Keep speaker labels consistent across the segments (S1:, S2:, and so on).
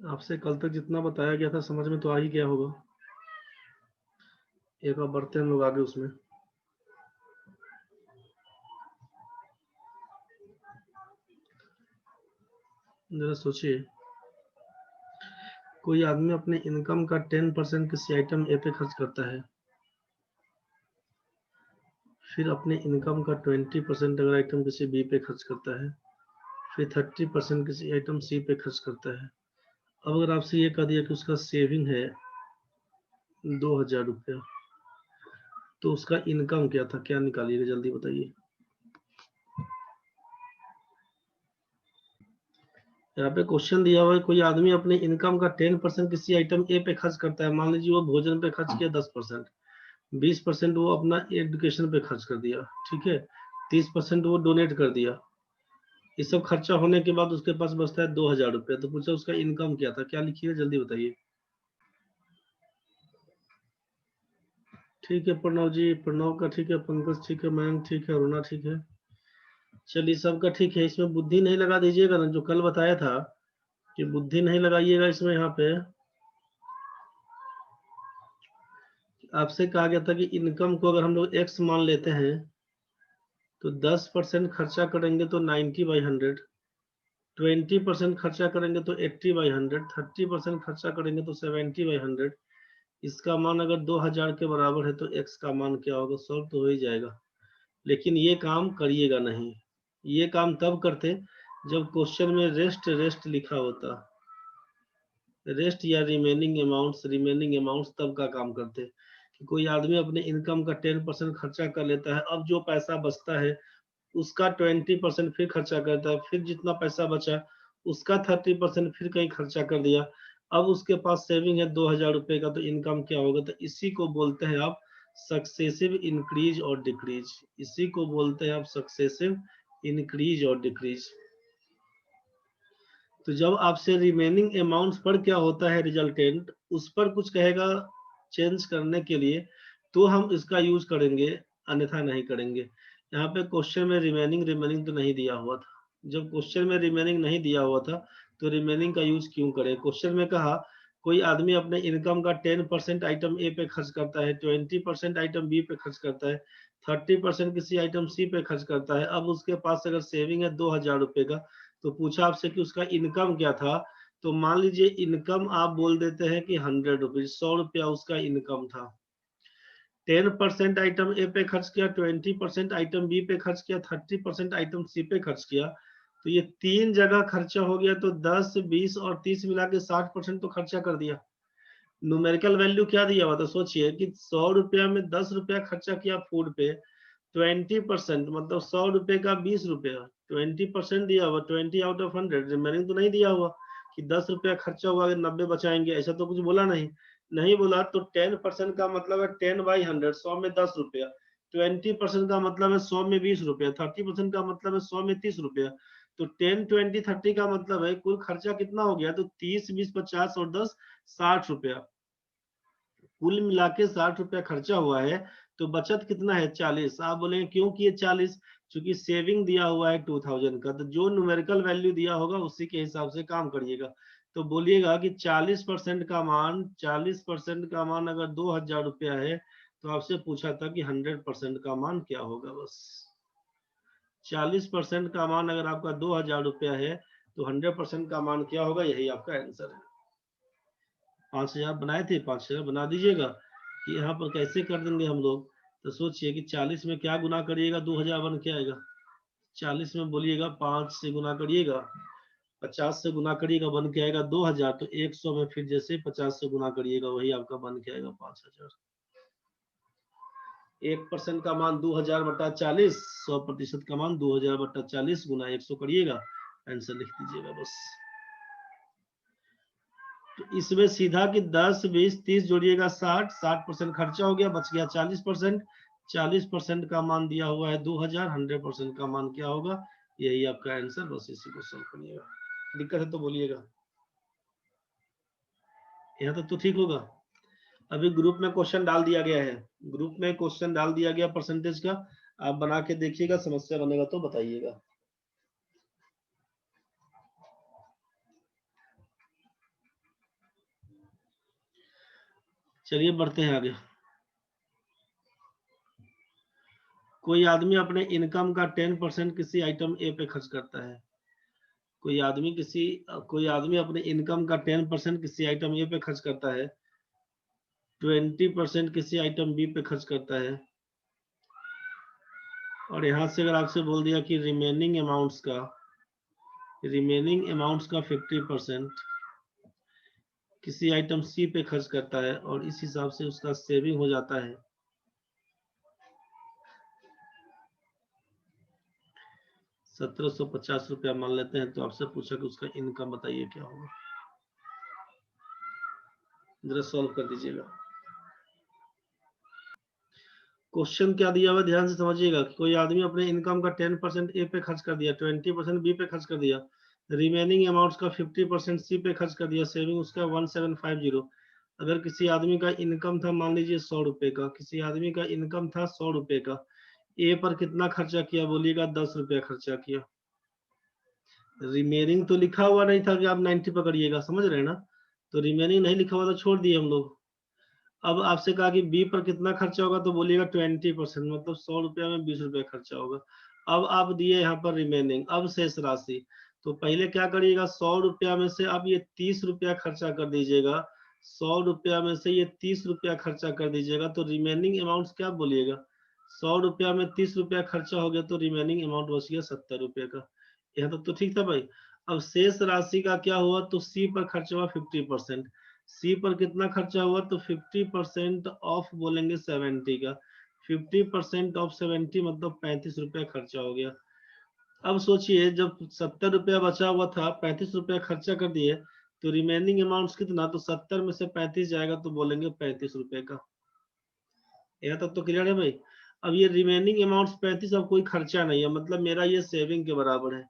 S1: आपसे कल तक जितना बताया गया था समझ में तो आ ही गया होगा। एक बार बढ़ते हैं हम लोग आगे उसमें। जरा सोचिए, कोई आदमी अपने इनकम का 10% किसी आइटम ए पे खर्च करता है, फिर अपने इनकम का 20% अगर आइटम किसी बी पे खर्च करता है, फिर 30% किसी आइटम सी पे खर्च करता है। अब अगर आपसे ये कह दिया कि उसका सेविंग है 2,000 रुपया, तो उसका इनकम क्या था, क्या निकालिएगा जल्दी बताइए। यहाँ पे क्वेश्चन दिया हुआ है, कोई आदमी अपने इनकम का 10% किसी आइटम ए पे खर्च करता है। मान लीजिए वो भोजन पे खर्च किया 10%, 20% वो अपना एजुकेशन पे खर्च कर दिया, ठीक है, 30% वो डोनेट कर दिया। ये सब खर्चा होने के बाद उसके पास बचता है 2,000 रुपया। तो पूछा उसका इनकम क्या था, क्या लिखिएगा जल्दी बताइए। ठीक है प्रणव जी, प्रणव का ठीक है, पंकज ठीक है, मयंक ठीक है, अरुणा ठीक है। चलिए सबका ठीक है। इसमें बुद्धि नहीं लगा दीजिएगा ना, जो कल बताया था कि बुद्धि नहीं लगाइएगा इसमें। यहाँ पे आपसे कहा गया था कि इनकम को अगर हम लोग एक्स मान लेते हैं तो 10% खर्चा करेंगे तो 90/100, 20% खर्चा करेंगे तो 80/100, 30% खर्चा करेंगे तो 70/100। इसका मान अगर 2,000 के बराबर है तो एक्स का मान क्या होगा, सॉल्व तो हो ही जाएगा। लेकिन ये काम करिएगा नहीं। ये काम तब करते जब क्वेश्चन में रेस्ट रेस्ट लिखा होता। रेस्ट या रिमेनिंग अमाउंट्स तब का काम करते कि कोई आदमी अपने इनकम का 10% खर्चा कर लेता है, अब जो पैसा बचता है उसका 20% फिर खर्चा करता है, फिर जितना पैसा बचा उसका 30% फिर कहीं खर्चा कर दिया। अब उसके पास सेविंग है 2,000 रुपए का, तो इनकम क्या होगा, तो इसी को बोलते हैं आप सक्सेसिव इंक्रीज और डिक्रीज। इसी को बोलते हैं आप सक्सेसिव इंक्रीज और डिक्रीज। तो जब आपसे रिमेनिंग अमाउंट्स पर क्या होता है रिजल्टेंट, उस पर कुछ कहेगा चेंज करने के लिए, तो हम इसका यूज करेंगे, अन्यथा नहीं करेंगे। यहाँ पे क्वेश्चन में रिमेनिंग रिमेनिंग तो नहीं दिया हुआ था। जब क्वेश्चन में रिमेनिंग नहीं दिया हुआ था तो रिमेनिंग का यूज क्यों करें। क्वेश्चन में कहा कोई आदमी अपने इनकम का 10% आइटम ए पे खर्च करता है, 20% आइटम बी पे खर्च करता है, 30% किसी आइटम सी पे खर्च करता है। अब उसके पास अगर सेविंग है 2,000 रुपए का, तो पूछा आपसे कि उसका इनकम क्या था। तो मान लीजिए इनकम आप बोल देते हैं कि 100 रुपीज, 100 रुपया उसका इनकम था। 10% आइटम ए पे खर्च किया, 20% आइटम बी पे खर्च किया, 30% आइटम सी पे खर्च किया। तो ये तीन जगह खर्चा हो गया, तो 10, 20 और 30 मिला के 60% तो खर्चा कर दिया। न्यूमेरिकल वैल्यू क्या दिया हुआ था, सोचिए कि 100 रुपया में 10 रुपया खर्चा किया फूड पे, 20% मतलब 100 रुपए का 20 रुपया, 20% दिया हुआ, 20/100। रिमेनिंग तो नहीं दिया हुआ कि 10 रुपया खर्चा हुआ 90 बचाएंगे, ऐसा तो कुछ बोला नहीं। नहीं बोला तो 10% का मतलब है 10/100, 100 में 10 रुपया। 20% का मतलब है 100 में 20 रुपया। 30% का मतलब है 100 में 30 रुपया। तो 10, 20, 30 का मतलब है कुल खर्चा कितना हो गया, तो 30, 20, 50 और 10, 60 रुपया। कुल मिला के 60 रुपया खर्चा हुआ है, तो बचत कितना है 40। आप बोलेंगे क्यों किए 40, क्योंकि सेविंग दिया हुआ है 2,000 का। तो जो न्यूमेरिकल वैल्यू दिया होगा उसी के हिसाब से काम करिएगा। तो बोलिएगा कि 40% का मान, 40% का मान अगर 2,000 रुपया है, तो आपसे पूछा था कि 100% का मान क्या होगा। बस 40% का मान अगर आपका 2,000 रुपया है तो 100% का मान क्या होगा, यही आपका आंसर है। 5,000 बनाए थे, 5,000 बना दीजिएगा कि यहाँ पर कैसे कर देंगे हम लोग। तो सोचिए कि 40 में क्या गुना करिएगा, 2,000 बन के आएगा। 40 में बोलिएगा 5 से गुना करिएगा, 50 से गुना करिएगा, बन के आएगा 2,000। तो 100 में फिर जैसे 50 से गुना करिएगा वही आपका बन के आएगा 5,000। 1% का मान 2,000/40, 100% का मान 2,000/40 गुना 100 करिएगा, आंसर लिख दीजिएगा बस। तो इसमें सीधा कि 10, 20, 30 जोड़िएगा 60, 60% खर्चा हो गया, बच गया 40%। 40% का मान दिया हुआ है 2,000, 100% का मान क्या होगा, यही आपका आंसर। बस इसी को सॉल्व करिएगा। दिक्कत है तो बोलिएगा। यहाँ तक तो ठीक होगा। अभी ग्रुप में क्वेश्चन डाल दिया गया है, ग्रुप में क्वेश्चन डाल दिया गया परसेंटेज का। आप बना के देखिएगा, समस्या बनेगा तो बताइएगा। चलिए बढ़ते हैं आगे। कोई आदमी अपने इनकम का 10% किसी आइटम ए पे खर्च करता है। कोई आदमी अपने इनकम का 10% किसी आइटम ए पे खर्च करता है, 20% किसी आइटम बी पे खर्च करता है, और यहां से अगर आपसे बोल दिया कि रिमेनिंग अमाउंट्स का 50% किसी आइटम सी पे खर्च करता है, और इस हिसाब से उसका सेविंग हो जाता है 1750 रुपया मान लेते हैं, तो आपसे पूछा कि उसका इनकम बताइए क्या होगा। जरा सॉल्व कर दीजिएगा। क्वेश्चन क्या दिया हुआ ध्यान से समझिएगा। कोई आदमी अपने इनकम का 10% ए पे खर्च कर दिया, 20% बी पे खर्च कर दिया, रिमेनिंग अमाउंट्स का 50% सी पे खर्च कर दिया, सेविंग उसका 1750। अगर किसी आदमी का इनकम था मान लीजिए 100 रुपए का, किसी आदमी का इनकम था 100 रुपए का, ए पर कितना खर्चा किया बोलिएगा? 10 रुपया खर्चा किया। रिमेनिंग तो लिखा हुआ नहीं था कि आप 90 पकड़िएगा, समझ रहे हैं ना? तो रिमेनिंग नहीं लिखा हुआ तो छोड़ दिए हम लोग। अब आपसे कहा कि बी पर कितना खर्चा होगा, तो बोलिएगा 20%, मतलब 100 रुपया में 20 रुपया खर्चा होगा। अब आप दिए यहाँ पर रिमेनिंग, अब शेष राशि। तो पहले क्या करिएगा, 100 रुपया में से आप ये 30 रुपया खर्चा कर दीजिएगा। 100 रुपया में से ये 30 रुपया खर्चा कर दीजिएगा, तो रिमेनिंग अमाउंट क्या बोलिएगा? 100 रुपया में 30 रुपया खर्चा हो गया, तो रिमेनिंग अमाउंट बच गया 70 रुपये का। यहाँ तक तो ठीक था भाई। अब शेष राशि का क्या हुआ, तो सी पर खर्चा हुआ 50%। सी पर कितना खर्चा हुआ, तो 50% ऑफ बोलेंगे 70 का। 50% ऑफ 70 मतलब 35 रुपया खर्चा हो गया। अब सोचिए, जब 70 रुपया बचा हुआ था, 35 रुपया खर्चा कर दिए, तो रिमेनिंग अमाउंट कितना? तो 70 में से 35 जाएगा, तो बोलेंगे 35 रुपए का। यहाँ तक तो क्लियर है भाई। अब ये रिमेनिंग अमाउंट 35, अब कोई खर्चा नहीं है, मतलब मेरा ये सेविंग के बराबर है।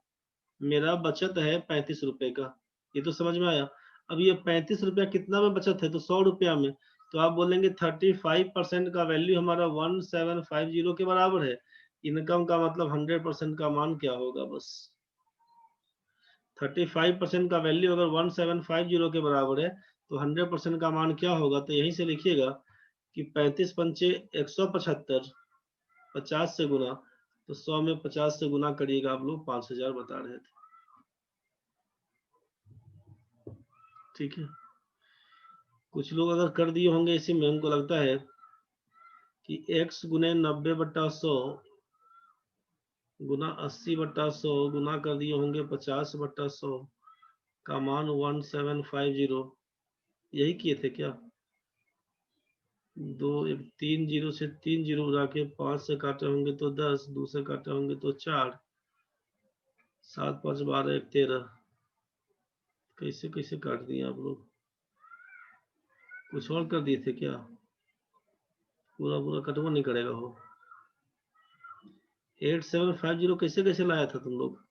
S1: मेरा बचत है 35 रुपए का, ये तो समझ में आया। अब ये 35 रुपया कितना में बचत है, तो 100 रुपया में। तो आप बोलेंगे 35% का वैल्यू हमारा 1750 के बराबर है। इनकम का मतलब 100% का मान क्या होगा? बस 35% का वैल्यू अगर 1750 के बराबर है, तो 100% का मान क्या होगा? तो यहीं से लिखिएगा कि 35 पंचे 175, 50 से गुना, तो 100 में 50 से गुना करिएगा, आप लोग 5000 बता रहे थे। ठीक है, कुछ लोग अगर कर दिए होंगे इसी में, हमको लगता है कि x गुने 90/100 गुना 80/100 गुना कर दिए होंगे 50/100 का मान 1750। यही किए थे क्या? 3 जीरो से 3 जीरो उड़ा के 5 से काटे होंगे तो 10, 2 से काटे होंगे तो 4, 7 5 12 1 13। कैसे कैसे काट दिए आप लोग? कुछ और कर दिए थे क्या? पूरा पूरा कटवा नहीं करेगा हो। 8750 कैसे कैसे लाया था तुम लोग?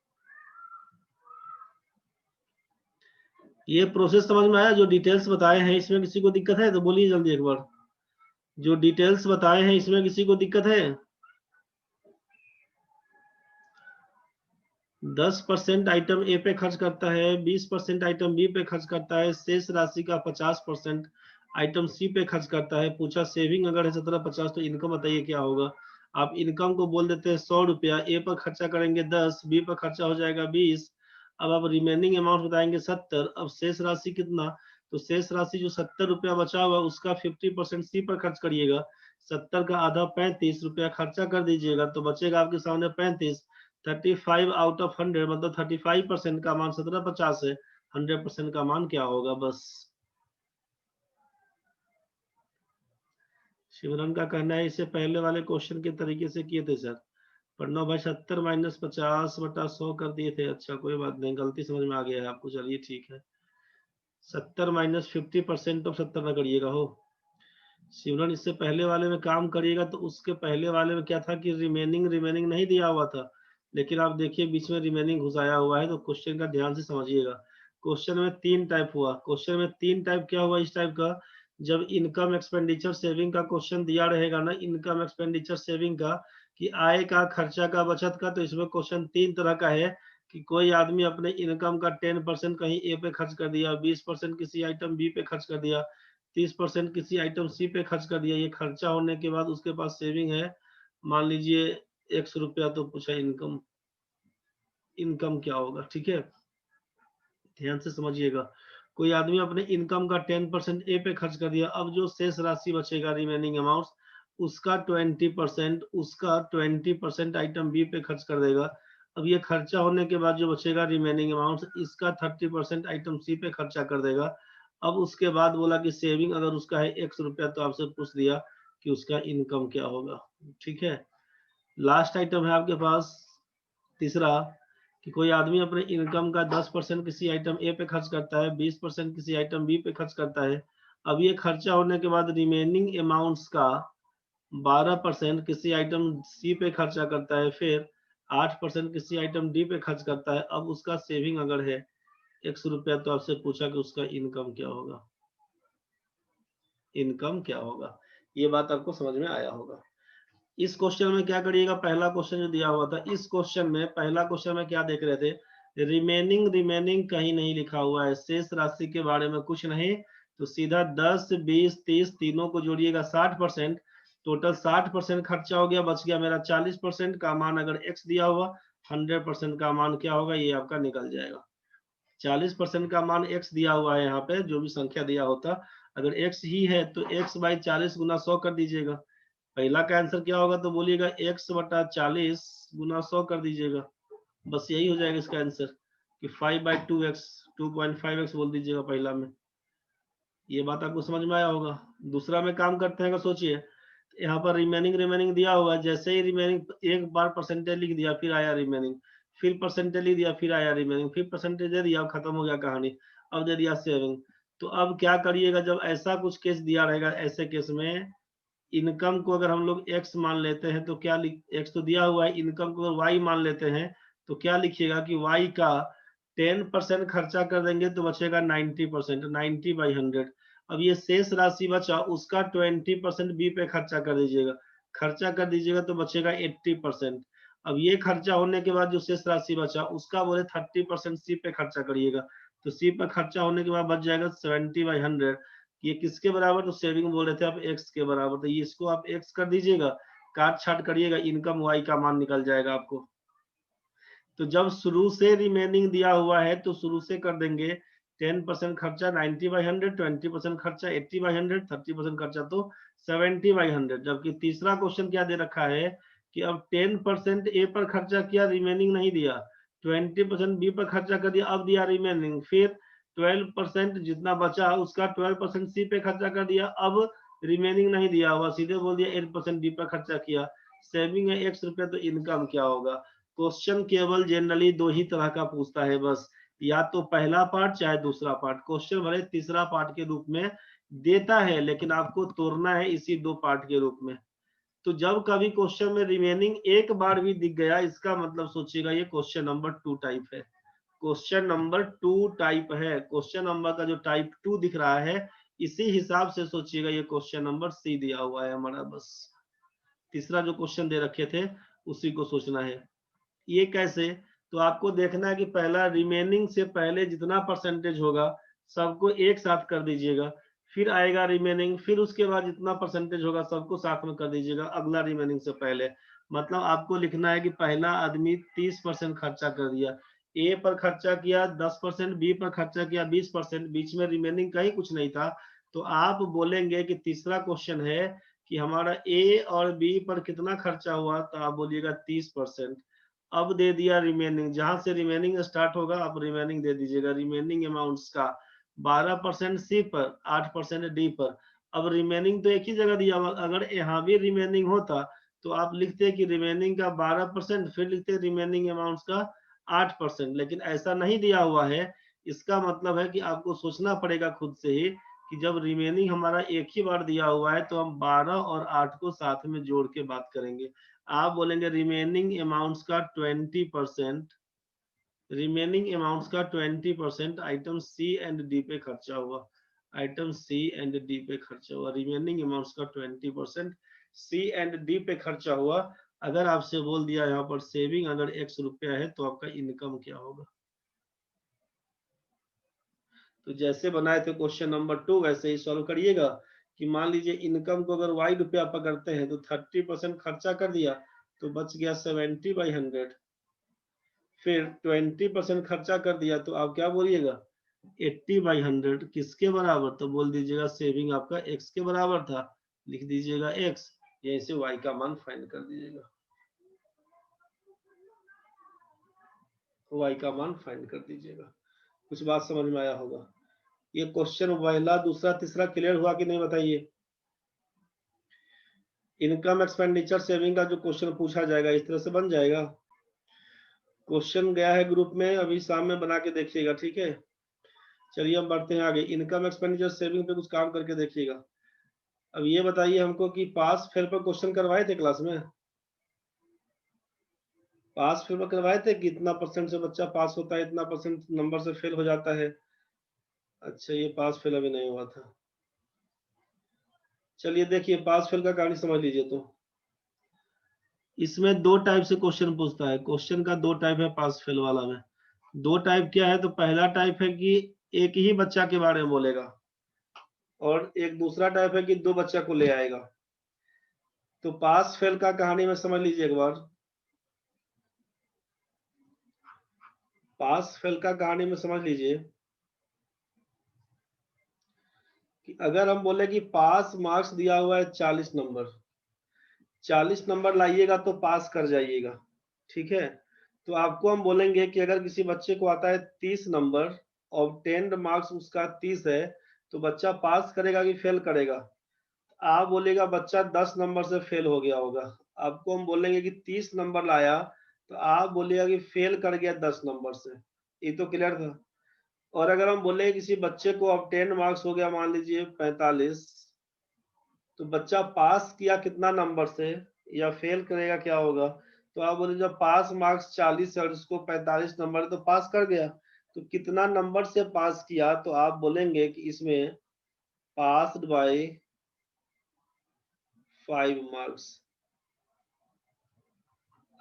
S1: ये प्रोसेस समझ में आया? जो डिटेल्स बताए हैं इसमें किसी को दिक्कत है तो बोलिए जल्दी एक बार। जो डिटेल्स बताए हैं इसमें किसी को दिक्कत है? 10% आइटम ए पे खर्च करता है, 20% आइटम बी पे खर्च करता है, शेष राशि का 50% आइटम सी पे खर्च करता है। पूछा सेविंग अगर है 1750, तो इनकम बताइए क्या होगा? आप इनकम को बोल देते हैं 100 रुपया, ए पर खर्चा करेंगे 10, बी पर खर्चा हो जाएगा 20। अब आप रिमेनिंग अमाउंट बताएंगे 70। अब शेष राशि कितना? तो शेष राशि जो 70 रुपया बचा हुआ उसका 50% सी पर खर्च करिएगा। 70 का आधा 35 रुपया खर्चा कर दीजिएगा, तो बचेगा आपके सामने 35। 35 आउट ऑफ 100 मतलब 35% का मान 1750 है। 100% का मान क्या होगा? बस शिवरन का कहना है इसे पहले वाले क्वेश्चन के तरीके से किए थे सर। प्रणव भाई 70 माइनस 50/100 कर दिए थे। अच्छा कोई बात नहीं, गलती समझ में आ गया है आपको, चलिए ठीक है। 70 माइनस 50% ऑफ 70 ना करिएगा हो शिवरन, इससे पहले वाले में काम करिएगा तो उसके पहले वाले में क्या था कि रिमेनिंग रिमेनिंग नहीं दिया हुआ था, लेकिन आप देखिए बीच में रिमेनिंग घुसाया हुआ है। तो क्वेश्चन का ध्यान से समझिएगा। क्वेश्चन में 3 टाइप हुआ। क्वेश्चन में 3 टाइप क्या हुआ इस टाइप का? जब इनकम एक्सपेंडिचर सेविंग का क्वेश्चन दिया रहेगा ना, इनकम एक्सपेंडिचर सेविंग का, कि आय का, खर्चा का, बचत का, तो इसमें क्वेश्चन 3 तरह का है कि कोई आदमी अपने इनकम का 10% कहीं ए पे खर्च कर दिया, 20% किसी आइटम बी पे खर्च कर दिया, 30% किसी आइटम सी पे खर्च कर दिया, ये खर्चा होने के बाद उसके पास सेविंग है मान लीजिए 100 रुपया, तो पूछा इनकम, इनकम क्या होगा। ठीक है, ध्यान से समझिएगा। कोई आदमी अपने इनकम का 10% ए पे खर्च कर दिया, अब जो शेष राशि बचेगा रिमेनिंग अमाउंट, उसका 20% आइटम बी पे खर्च कर देगा। अब ये खर्चा होने के बाद जो बचेगा रिमेनिंग अमाउंट, इसका 30% आइटम सी पे खर्चा कर देगा। अब उसके बाद बोला कि सेविंग अगर उसका है 100 रुपया, तो आपसे पूछ दिया कि उसका इनकम क्या होगा। ठीक है, लास्ट आइटम है आपके पास तीसरा, कि कोई आदमी अपने इनकम का 10% किसी आइटम ए पे खर्च करता है, 20% किसी आइटम बी पे खर्च करता है। अब ये खर्चा होने के बाद रिमेनिंग अमाउंट्स का 12% किसी आइटम सी पे खर्चा करता है, फिर 8% किसी आइटम डी पे खर्च करता है। अब उसका सेविंग अगर है 100 रुपया, तो आपसे पूछा कि उसका इनकम क्या होगा, इनकम क्या होगा। ये बात आपको समझ में आया होगा। इस क्वेश्चन में क्या करिएगा, पहला क्वेश्चन जो दिया हुआ था, इस क्वेश्चन में पहला क्वेश्चन में क्या देख रहे थे, रिमेनिंग कहीं नहीं लिखा हुआ है, शेष राशि के बारे में कुछ नहीं, तो सीधा 10 20 30 तीनों को जोड़िएगा 60%, टोटल 60% खर्चा हो गया, बच गया मेरा 40% का मान। अगर x दिया हुआ 100% का मान क्या होगा, ये आपका निकल जाएगा। 40% का मान x दिया हुआ है, यहाँ पे जो भी संख्या दिया होता, अगर x ही है तो x बाई 40 गुना 100 कर दीजिएगा। पहला का आंसर क्या होगा, तो बोलिएगा x बटा 40 गुना 100 कर दीजिएगा, बस यही हो जाएगा इसका आंसर, कि 5/2x 2.5x बोल दीजिएगा पहला में। ये बात आपको समझ में आया होगा। दूसरा में काम करते हैं, सोचिए यहाँ पर रिमेनिंग दिया हुआ है, जैसे ही रिमेनिंग एक बार परसेंटेज लिख दिया, फिर आया रिमेनिंग, फिर परसेंटेज लिख दिया, फिर आया रिमेनिंग, फिर परसेंटेज दे दिया, खत्म हो गया कहानी। अब दे दिया सेविंग। तो अब क्या करिएगा, जब ऐसा कुछ केस दिया रहेगा, ऐसे केस में इनकम को अगर हम लोग x मान लेते हैं, तो क्या x तो दिया हुआ है, इनकम को अगर y मान लेते हैं, तो क्या लिखिएगा कि y का 10% खर्चा कर देंगे तो बचेगा 90%, 90/100। अब ये शेष राशि बचा, उसका 20% बी पे खर्चा कर दीजिएगा, खर्चा कर दीजिएगा तो बचेगा 80%। अब ये खर्चा होने के बाद जो शेष राशि बचा, उसका बोले 30% सी पे खर्चा करिएगा, तो सी पे खर्चा होने के बाद बच जाएगा 70/100। ये किसके बराबर, तो सेविंग बोल रहे थे आप x के बराबर, तो ये इसको आप x कर दीजिएगा, काट छाट करिएगा, इनकम y का मान निकल जाएगा आपको। तो जब शुरू से रिमेनिंग दिया हुआ है तो शुरू से कर देंगे 10% खर्चा 90/100, 20% खर्चा 80/100, 30% खर्चा तो 70/100। जबकि तीसरा क्वेश्चन क्या दे रखा है कि अब 10% ए पर खर्चा किया, रिमेनिंग नहीं दिया, 20% बी पर खर्चा कर दिया, अब दिया रिमेनिंग, फिर 12% जितना बचा उसका 12% सी पे खर्चा कर दिया, अब रिमेनिंग नहीं दिया हुआ, सीधे बोल दिया 8% डी पर खर्चा किया, सेविंग है 100 रुपया, तो इनकम क्या होगा। क्वेश्चन केवल जनरली दो ही तरह का पूछता है बस, या तो पहला पार्ट चाहे दूसरा पार्ट। क्वेश्चन भले तीसरा पार्ट के रूप में देता है, लेकिन आपको तोड़ना है इसी दो पार्ट के रूप में। तो जब कभी क्वेश्चन में रिमेनिंग एक बार भी दिख गया, इसका मतलब सोचिएगा ये क्वेश्चन नंबर 2 टाइप है, क्वेश्चन नंबर 2 टाइप है। क्वेश्चन नंबर का जो टाइप 2 दिख रहा है, इसी हिसाब से सोचिएगा ये क्वेश्चन नंबर सी दिया हुआ है हमारा। बस तीसरा जो क्वेश्चन दे रखे थे उसी को सोचना है। ये कैसे, तो आपको देखना है कि पहला रिमेनिंग से पहले जितना परसेंटेज होगा सबको एक साथ कर दीजिएगा, फिर आएगा रिमेनिंग, फिर उसके बाद जितना परसेंटेज होगा सबको साथ में कर दीजिएगा अगला रिमेनिंग से पहले। मतलब आपको लिखना है कि पहला आदमी 30% खर्चा कर दिया, ए पर खर्चा किया 10%, बी पर खर्चा किया 20%, बीच में रिमेनिंग का ही कुछ नहीं था। तो आप बोलेंगे कि तीसरा क्वेश्चन है कि हमारा ए और बी पर कितना खर्चा हुआ, तो आप बोलिएगा 30%। अब दे दिया रिमेनिंग, जहां से रिमेनिंग स्टार्ट होगा आप रिमेनिंग दे दीजिएगा, रिमेनिंग अमाउंट्स का 12% सी पर, 8% डी पर। अब रिमेनिंग तो एक ही जगह दिया हुआ, अगर यहाँ भी रिमेनिंग होता तो आप लिखते कि रिमेनिंग का 12%, फिर लिखते रिमेनिंग अमाउंट्स का 8%, लेकिन ऐसा नहीं दिया हुआ है। इसका मतलब है कि आपको सोचना पड़ेगा खुद से ही कि जब रिमेनिंग हमारा एक ही बार दिया हुआ है, तो हम 12 और 8 को साथ में जोड़ के बात करेंगे। आप बोलेंगे रिमेनिंग अमाउंट्स का 20%, रिमेनिंग अमाउंट्स का 20% आइटम सी एंड डी पे खर्चा हुआ, आइटम सी एंड डी पे खर्चा हुआ, रिमेनिंग अमाउंट्स का 20% सी एंड डी पे खर्चा हुआ। अगर आपसे बोल दिया यहाँ पर सेविंग अगर 100 रुपया है, तो आपका इनकम क्या होगा। तो जैसे बनाए थे क्वेश्चन नंबर 2 वैसे ही सॉल्व करिएगा कि मान लीजिए इनकम को अगर y रुपया पकड़ते हैं तो 30% खर्चा कर दिया तो बच गया 70/100। फिर 20% खर्चा कर दिया तो आप क्या बोलिएगा 80/100 किसके बराबर, तो बोल दीजिएगा सेविंग आपका x के बराबर था, लिख दीजिएगा x, यहीं से y का मान फाइंड कर दीजिएगा, y का मान फाइंड कर दीजिएगा। कुछ बात समझ में आया होगा। ये क्वेश्चन पहला दूसरा तीसरा क्लियर हुआ कि नहीं बताइए। इनकम एक्सपेंडिचर सेविंग का जो क्वेश्चन पूछा जाएगा इस तरह से बन जाएगा। क्वेश्चन गया है ग्रुप में, अभी शाम में बना के देखिएगा, ठीक है। चलिए हम बढ़ते हैं आगे। इनकम एक्सपेंडिचर सेविंग पे कुछ काम करके देखिएगा। अब ये बताइए हमको कि पास फेल पर क्वेश्चन करवाए थे क्लास में, पास फेल पर करवाए थे कि इतना परसेंट से बच्चा पास होता है, इतना परसेंट नंबर से फेल हो जाता है। अच्छा ये पास फेल अभी नहीं हुआ था। चलिए देखिए पास फेल का कहानी समझ लीजिए। तो इसमें दो टाइप से क्वेश्चन पूछता है, क्वेश्चन का दो टाइप है पास फेल वाला में। दो टाइप क्या है, तो पहला टाइप है कि एक ही बच्चा के बारे में बोलेगा और एक दूसरा टाइप है कि दो बच्चा को ले आएगा। तो पास फेल का कहानी में समझ लीजिए एक बार। पास फेल का कहानी में समझ लीजिए कि अगर हम बोले कि पास मार्क्स दिया हुआ है 40 नंबर, 40 नंबर लाइएगा तो पास कर जाइएगा, ठीक है। तो आपको हम बोलेंगे कि अगर किसी बच्चे को आता है 30 नंबर और 10 मार्क्स उसका 30 है तो बच्चा पास करेगा कि फेल करेगा। आप बोलेगा बच्चा 10 नंबर से फेल हो गया होगा। आपको हम बोलेंगे कि 30 नंबर लाया तो आप बोलिएगा कि फेल कर गया 10 नंबर से। ये तो क्लियर था। और अगर हम बोले किसी बच्चे को अब 10 मार्क्स हो गया मान लीजिए 45, तो बच्चा पास किया कितना नंबर से या फेल करेगा क्या होगा। तो आप बोले जब पास मार्क्स 40 है और इसको 45 नंबर तो पास कर गया, तो कितना नंबर से पास किया, तो आप बोलेंगे कि इसमें पास्ड बाय 5 मार्क्स।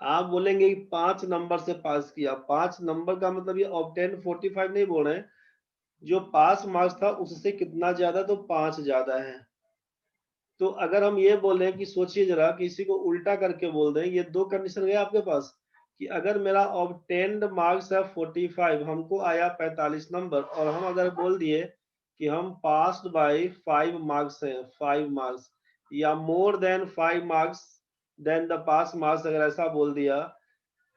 S1: आप बोलेंगे कि 5 नंबर से पास किया। 5 नंबर का मतलब ये ऑब्टेन 45 नहीं बोल रहे हैं, जो पास मार्क्स था उससे कितना ज्यादा, तो 5 ज्यादा है। तो अगर हम ये बोले कि सोचिए जरा कि इसी को उल्टा करके बोल दें, ये दो कंडीशन गया आपके पास कि अगर मेरा ऑब्टेन्ड मार्क्स है 45, हमको आया 45 नंबर, और हम अगर बोल दिए कि हम पास्ड बाय 5 मार्क्स हैं, 5 मार्क्स या more than 5 marks than the pass marks, अगर ऐसा बोल दिया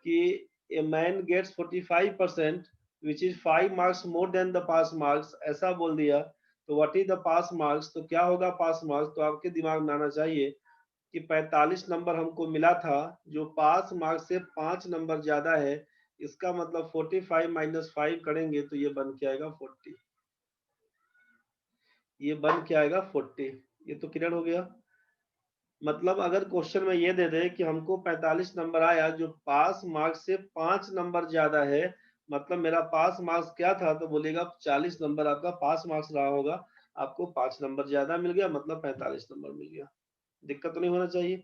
S1: कि a man gets 45% which is 5 marks more than the pass marks, ऐसा बोल दिया, तो what is the pass marks, तो क्या होगा पास मार्क्स। तो आपके दिमाग में आना चाहिए कि 45 नंबर हमको मिला था, जो पास मार्क्स से 5 नंबर ज्यादा है, इसका मतलब 45 माइनस 5 करेंगे तो ये बन के आएगा 40, ये बन के आएगा 40। ये तो क्लियर हो गया। मतलब अगर क्वेश्चन में ये दे दे कि हमको 45 नंबर आया जो पास मार्क्स से 5 नंबर ज्यादा है, मतलब मेरा पास मार्क्स क्या था, तो बोलेगा 40 नंबर आपका पास मार्क्स रहा होगा, आपको 5 नंबर ज्यादा मिल गया, मतलब 45 नंबर मिल गया। दिक्कत तो नहीं होना चाहिए।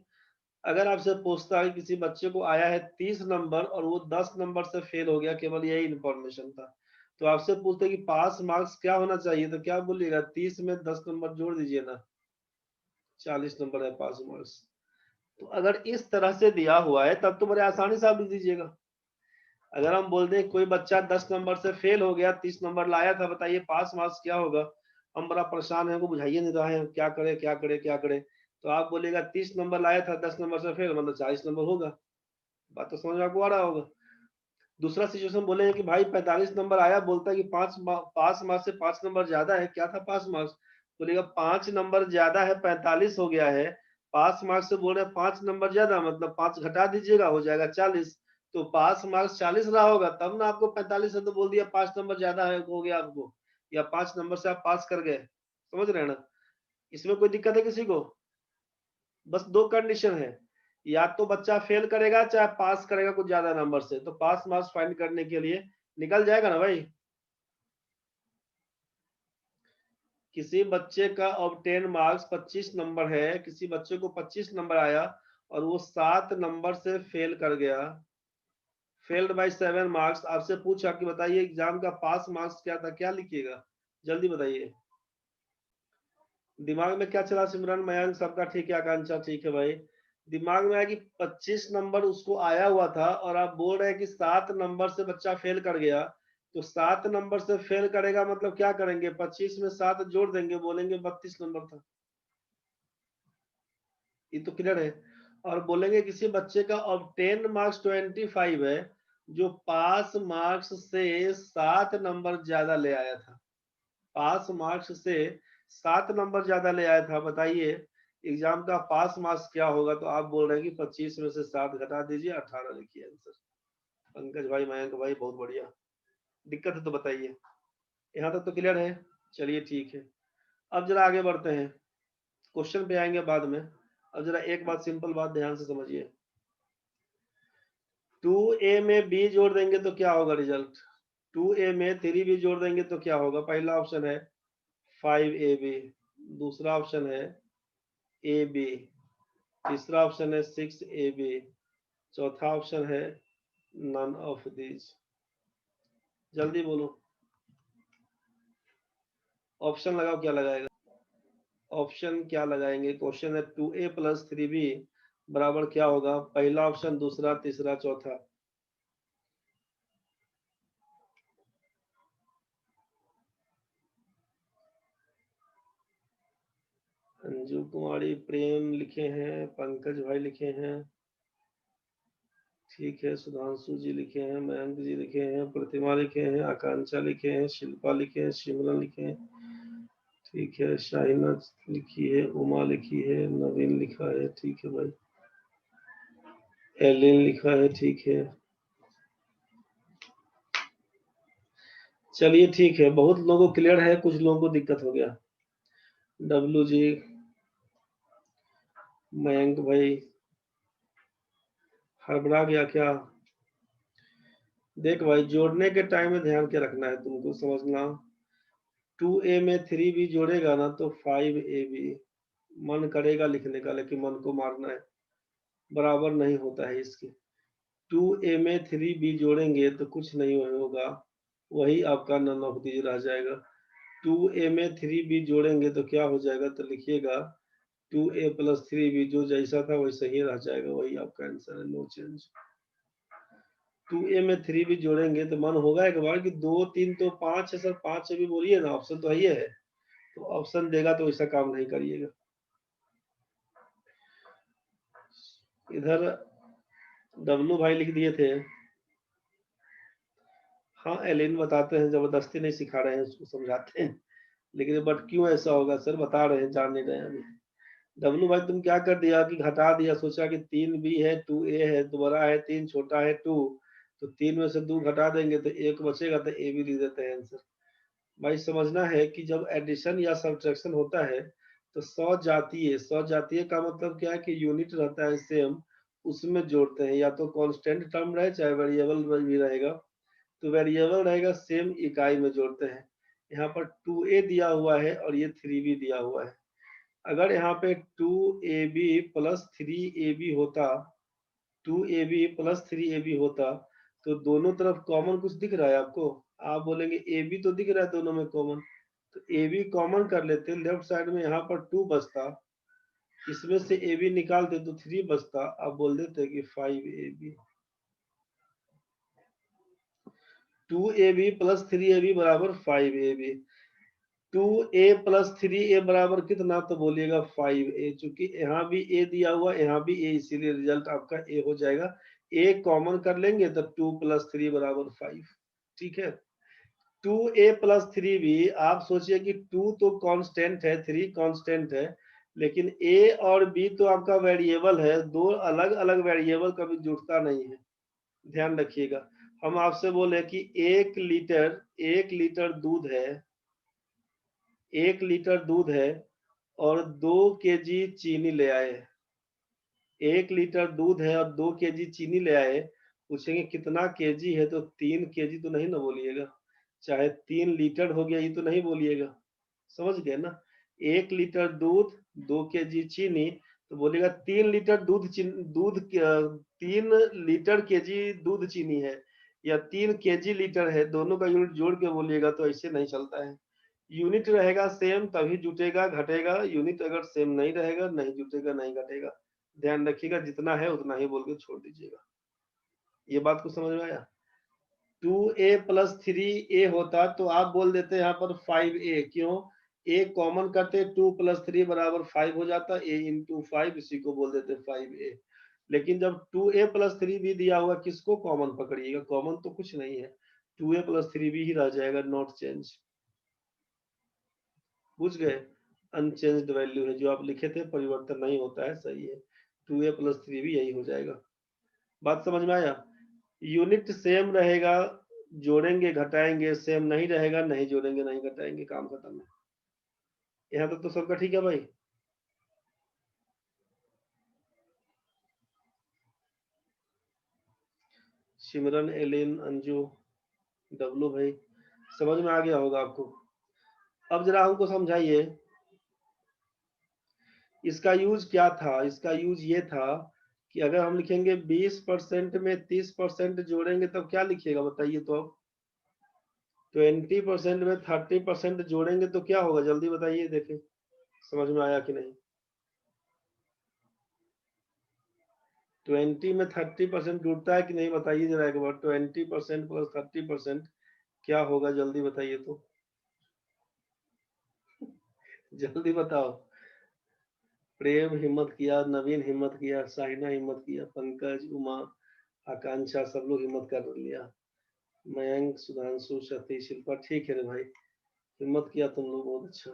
S1: अगर आपसे पूछता है किसी बच्चे को आया है 30 नंबर और वो 10 नंबर से फेल हो गया, केवल यही इंफॉर्मेशन था, तो आपसे पूछते कि पास मार्क्स क्या होना चाहिए, तो क्या बोलिएगा 30 में 10 नंबर जोड़ दीजिए ना, 40 नंबर है पास मार्क्स। तो अगर इस तरह से दिया हुआ है तब तो बड़े आसानी से आप लिख दीजिएगा। अगर हम बोल दें कोई बच्चा 10 नंबर से फेल हो गया, 30 नंबर लाया था, बताइए पास मार्क्स क्या होगा। हम बड़ा परेशान है, हमको बुझाइए नहीं रहा है, क्या करे क्या करे क्या करे। तो आप बोलेगा 30 नंबर लाया था 10 नंबर से फेल, मतलब 40 नंबर होगा। बात तो समझ में आपको आ रहा होगा। दूसरा सिचुएशन बोले कि भाई 45 नंबर आया, बोलता है कि पास मार्क्स से 5 नंबर ज्यादा है, क्या था पास मार्क्स, बोलेगा 5 नंबर ज्यादा है 45 हो गया है, पास मार्क्स से बोल रहे हैं 5 नंबर ज्यादा, मतलब 5 घटा दीजिएगा हो जाएगा 40। तो पास मार्क्स 40 रहा होगा तब ना आपको 45 है, तो बोल दिया 5 नंबर ज्यादा है हो गया आपको, या 5 नंबर से आप पास कर गए। समझ रहे हैं ना। इसमें कोई दिक्कत है किसी को। बस दो कंडीशन है, या तो बच्चा फेल करेगा चाहे पास करेगा कुछ ज्यादा नंबर से, तो पास मार्क्स फाइंड करने के लिए निकल जाएगा ना भाई। किसी बच्चे का ऑब्टेन मार्क्स 25 नंबर है, किसी बच्चे को 25 नंबर आया और वो 7 नंबर से फेल कर गया, फेल्ड बाय 7 मार्क्स। आपसे पूछा कि बताइए एग्जाम का पास मार्क्स क्या था, क्या लिखिएगा। जल्दी बताइए। दिमाग में क्या चला सिमरन? मयंक सबका ठीक है, आकांक्षा ठीक है भाई। दिमाग में है कि 25 नंबर उसको आया हुआ था और आप बोल रहे हैं कि 7 नंबर से बच्चा फेल कर गया, तो 7 नंबर से फेल करेगा मतलब क्या करेंगे? 25 में 7 जोड़ देंगे, बोलेंगे 32 नंबर था। ये तो क्लियर है। और बोलेंगे किसी बच्चे का ऑब्टेन मार्क्स 25 है, जो पास मार्क्स से 7 नंबर ज्यादा ले आया था, पास मार्क्स से 7 नंबर ज्यादा ले आया था। बताइए एग्जाम का पास मार्क्स क्या होगा? तो आप बोल रहे हैं कि 25 में से 7 घटा दीजिए, 18 लिखिए आंसर। पंकज भाई, मयंक भाई, बहुत बढ़िया। दिक्कत है तो बताइए। यहाँ तक तो क्लियर है? चलिए ठीक है। अब जरा आगे बढ़ते हैं, क्वेश्चन पे आएंगे बाद में। अब जरा एक बात, सिंपल बात ध्यान से समझिए। 2a में b जोड़ देंगे तो क्या होगा रिजल्ट? 2a में 3b जोड़ देंगे तो क्या होगा? पहला ऑप्शन है 5ab, दूसरा ऑप्शन है ab, तीसरा ऑप्शन है 6ab, चौथा ऑप्शन है नन ऑफ दीज। जल्दी बोलो, ऑप्शन लगाओ, क्या लगाएगा? ऑप्शन क्या लगाएंगे? क्वेश्चन है 2a प्लस 3b बराबर क्या होगा? पहला ऑप्शन, दूसरा, तीसरा, चौथा। अंजू कुमारी, प्रेम लिखे हैं, पंकज भाई लिखे हैं, ठीक है, सुधांशु जी लिखे हैं, मयंक जी लिखे हैं, प्रतिमा लिखे हैं, आकांक्षा लिखे हैं, शिल्पा लिखे हैं, शिमला लिखे हैं, ठीक है, शाहिना लिखी है, उमा लिखी है, नवीन लिखा है, ठीक है भाई, एलिन लिखा है, ठीक है। चलिए ठीक है, बहुत लोगों को क्लियर है, कुछ लोगों को दिक्कत हो गया। डब्लू जी, मयंक भाई, हड़बड़ा गया क्या? देख भाई, जोड़ने के टाइम में ध्यान क्या रखना है तुमको, समझना। 2a में 3b जोड़ेगा ना तो 5ab, मन करेगा लिखने का लेकिन मन को मारना है, बराबर नहीं होता है इसके। 2a में 3b जोड़ेंगे तो कुछ नहीं होगा, वही आपका नन ऑफ दीज रह जाएगा। 2a में 3b जोड़ेंगे तो क्या हो जाएगा? तो लिखिएगा 2a प्लस 3b, जो जैसा था वैसा ही रह जाएगा, वही आपका आंसर है, नो चेंज। 2a में 3b जोड़ेंगे तो मन होगा एक बार कि 2 3 तो 5 है सर, 5 से भी बोलिए ना, ऑप्शन तो है, तो ऑप्शन देगा तो ऐसा काम नहीं करिएगा। इधर डब्लू भाई लिख दिए थे। हाँ एलिन बताते हैं, जबरदस्ती नहीं सिखा रहे हैं, उसको समझाते हैं, लेकिन बट क्यों ऐसा होगा सर, बता रहे हैं, जान नहीं रहे हैं अभी। डब्लू भाई तुम क्या कर दिया कि घटा दिया, सोचा कि 3b है, 2a है, तो बड़ा है 3, छोटा है 2, तो 3 में से 2 घटा देंगे तो 1 बचेगा, तो a भी लिख देते हैं आंसर। भाई समझना है कि जब एडिशन या सब्ट्रैक्शन होता है तो सौ जातीय का मतलब क्या है कि यूनिट रहता है सेम, उसमें जोड़ते हैं, या तो कांस्टेंट टर्म रहे चाहे वेरिएबल भी रहेगा, तो वेरिएबल रहेगा सेम इकाई में जोड़ते हैं। यहाँ पर 2a दिया हुआ है और ये 3b दिया हुआ है। अगर यहाँ पे 2ab प्लस 3ab होता, 2ab प्लस 3ab होता, तो दोनों तरफ कॉमन कुछ दिख रहा है आपको? आप बोलेंगे ab तो दिख रहा है दोनों में कॉमन, तो ab कॉमन कर लेते, लेफ्ट साइड में यहाँ पर 2 बचता, इसमें से ab निकालते तो 3 बचता, आप बोल देते कि 5ab। 2ab प्लस 3ab बराबर 5ab। 2a प्लस 3a बराबर कितना? तो बोलिएगा 5a, चूंकि यहाँ भी a दिया हुआ, यहाँ भी a, इसीलिए रिजल्ट आपका a हो जाएगा। a कॉमन कर लेंगे तो 2 प्लस 3 बराबर 5, ठीक है। 2a प्लस 3b, आप सोचिए कि 2 तो कांस्टेंट है, 3 कांस्टेंट है, लेकिन a और b तो आपका वेरिएबल है, दो अलग अलग वेरिएबल कभी जुड़ता नहीं है, ध्यान रखिएगा। हम आपसे बोले कि 1 लीटर दूध है, 1 लीटर दूध है और 2 kg चीनी ले आए, 1 लीटर दूध है और 2 kg चीनी ले आए, पूछेंगे कितना केजी है, तो 3 kg तो नहीं ना बोलिएगा, चाहे 3 लीटर हो गया ये तो नहीं बोलिएगा, समझ गए ना। 1 लीटर दूध, 2 kg चीनी, तो बोलेगा 3 लीटर दूध, 3 लीटर केजी दूध चीनी है, या 3 kg लीटर है, दोनों का यूनिट जोड़ के बोलिएगा तो ऐसे नहीं चलता है, यूनिट रहेगा सेम तभी जुटेगा घटेगा, यूनिट अगर सेम नहीं रहेगा नहीं जुटेगा नहीं घटेगा। ध्यान रखिएगा, जितना है उतना ही बोल के छोड़ दीजिएगा। ये बात को समझ में आया? 2a प्लस 3a होता तो आप बोल देते यहाँ पर 5a, क्यों? a कॉमन करते 2 प्लस 3 बराबर 5 हो जाता, a इंटू 5, इसी को बोल देते 5a। लेकिन जब 2a प्लस 3 भी दिया हुआ, किसको कॉमन पकड़िएगा? कॉमन तो कुछ नहीं है, 2a प्लस 3 भी ही रह जाएगा, नॉट चेंज। बुझ गए? अनचेंज्ड वैल्यू है, जो आप लिखे थे परिवर्तन नहीं होता है, सही है। 2a प्लस 3 भी यही हो जाएगा। बात समझ में आया? यूनिट सेम रहेगा, जोड़ेंगे घटाएंगे, सेम नहीं रहेगा नहीं जोड़ेंगे नहीं घटाएंगे, काम खत्म है। यहाँ तक तो सबका ठीक है भाई? सिमरन, एलिन, अंजू, डब्लू भाई, समझ में आ गया होगा आपको? अब जरा हमको समझाइए, इसका यूज क्या था? इसका यूज ये था कि अगर हम लिखेंगे 20% में 30% जोड़ेंगे तब क्या लिखिएगा बताइए तो? अब 20% में 30% जोड़ेंगे तो क्या होगा? जल्दी बताइए, देखें समझ में आया कि नहीं। 20 में 30% जुड़ता है कि नहीं बताइए जरा एक बार। 20% प्लस 30% क्या होगा? जल्दी बताइए तो, जल्दी बताओ। प्रेम हिम्मत किया, नवीन हिम्मत किया, साहिना हिम्मत किया, पंकज, उमा, आकांक्षा, सब लोग हिम्मत कर लिया। मयंक, सुधांशु, सतीश, शिल्पा, ठीक है रे भाई, हिम्मत किया तुम लोग, बहुत अच्छा।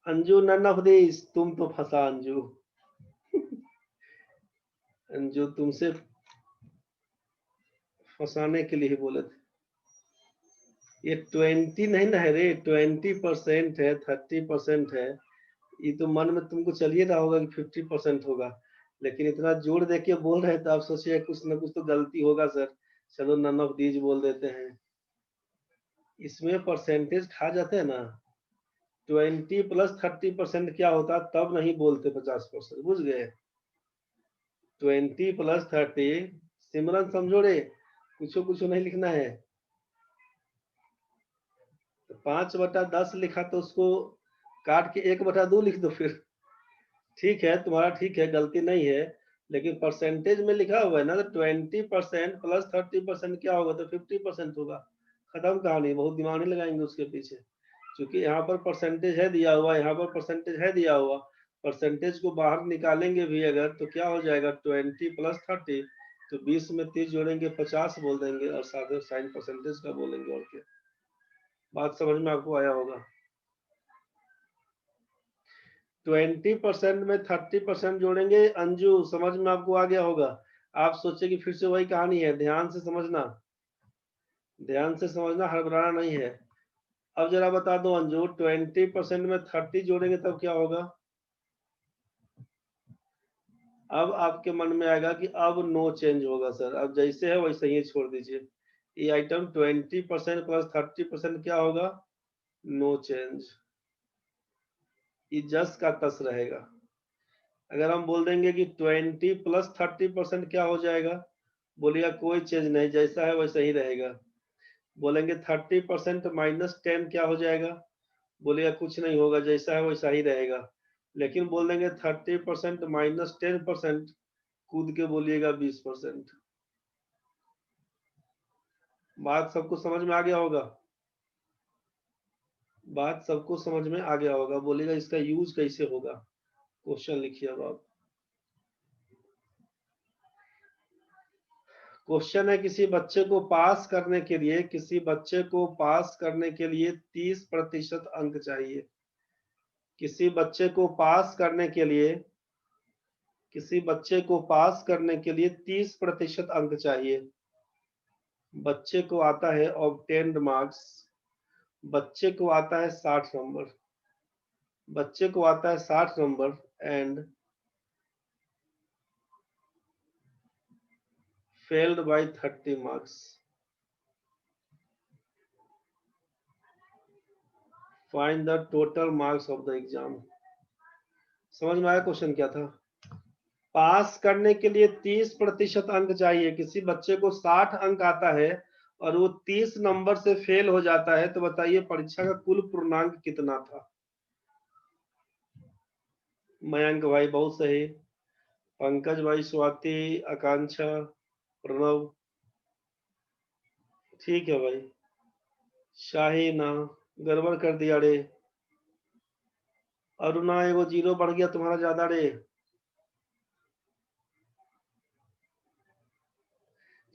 S1: अंजू, नन ऑफ दिस, तुम तो फंसा अंजू। अंजू तुमसे फंसाने के लिए ही बोले थे। ये 20 नहीं ना है रे, 20% है, 30% है। ये तो मन में तुमको चलिए रहा होगा कि 50% होगा, लेकिन इतना जोड़ दे के बोल रहे हैं तो आप सोचिए कुछ ना कुछ तो गलती होगा सर। चलो नन ऑफ दीज बोल देते हैं। इसमें परसेंटेज खा जाते हैं ना। 20 प्लस 30% क्या होता, तब नहीं बोलते 50%, बुझ गए? 20 प्लस 30, सिमरन समझो रे, कुछ कुछ नहीं लिखना है। 5/10 लिखा तो उसको काट के 1/2 लिख दो फिर। ठीक है, तुम्हारा ठीक है, गलती नहीं है, लेकिन परसेंटेज में लिखा हुआ है ना, तो 20% प्लस 30% क्या होगा? तो 50% होगा। खत्म कहानी, बहुत दिमाग नहीं लगाएंगे उसके पीछे, क्योंकि यहाँ पर परसेंटेज है दिया हुआ, यहाँ पर परसेंटेज है दिया हुआ। परसेंटेज को बाहर निकालेंगे भी अगर तो क्या हो जाएगा? 20 प्लस 30, तो 20 में 30 जोड़ेंगे 50 बोल देंगे, और साथ में साइन परसेंटेज का बोलेंगे, और क्या। बात समझ में आपको आया होगा? 20% में 30% जोड़ेंगे, अंजू समझ में आपको आ गया होगा? आप सोचे कि फिर से वही कहानी है, ध्यान से समझना, ध्यान से समझना, हड़बड़ाना नहीं है। अब जरा बता दो अंजू, 20% में 30 जोड़ेंगे तब क्या होगा? अब आपके मन में आएगा कि अब नो चेंज होगा सर, अब जैसे है वैसे ही छोड़ दीजिए। ये आइटम 20% प्लस 30% क्या होगा? No change. ये जस का तस रहेगा। अगर हम बोल देंगे कि 20 प्लस 30% क्या हो जाएगा? बोलिएगा कोई चेंज नहीं, जैसा है वैसा ही रहेगा। बोलेंगे 30% माइनस 10 क्या हो जाएगा? बोलिएगा कुछ नहीं होगा, जैसा है वैसा ही रहेगा। लेकिन बोल देंगे 30% माइनस 10%, कूद के बोलिएगा 20%। बात सबको समझ में आ गया होगा? बात सबको समझ में आ गया होगा? बोलिएगा इसका यूज कैसे होगा? क्वेश्चन लिखिए अब आप। क्वेश्चन है, किसी बच्चे को पास करने के लिए, किसी बच्चे को पास करने के लिए 30% अंक चाहिए। किसी बच्चे को पास करने के लिए, किसी बच्चे को पास करने के लिए 30% अंक चाहिए। बच्चे को आता है ऑब्टेन्ड मार्क्स, बच्चे को आता है 60 नंबर, बच्चे को आता है 60 नंबर, and failed by 30 marks. Find the total marks of the exam. समझ में आया क्वेश्चन क्या था? पास करने के लिए 30% अंक चाहिए, किसी बच्चे को 60 अंक आता है और वो 30 नंबर से फेल हो जाता है, तो बताइए परीक्षा का कुल पूर्णांक कितना था? मयंक भाई बहुत सही, पंकज भाई, स्वाति, आकांक्षा, प्रणव, ठीक है भाई। शाहीना, गड़बड़ कर दिया रे। अरुणा एगो 0 बढ़ गया तुम्हारा ज्यादा रे।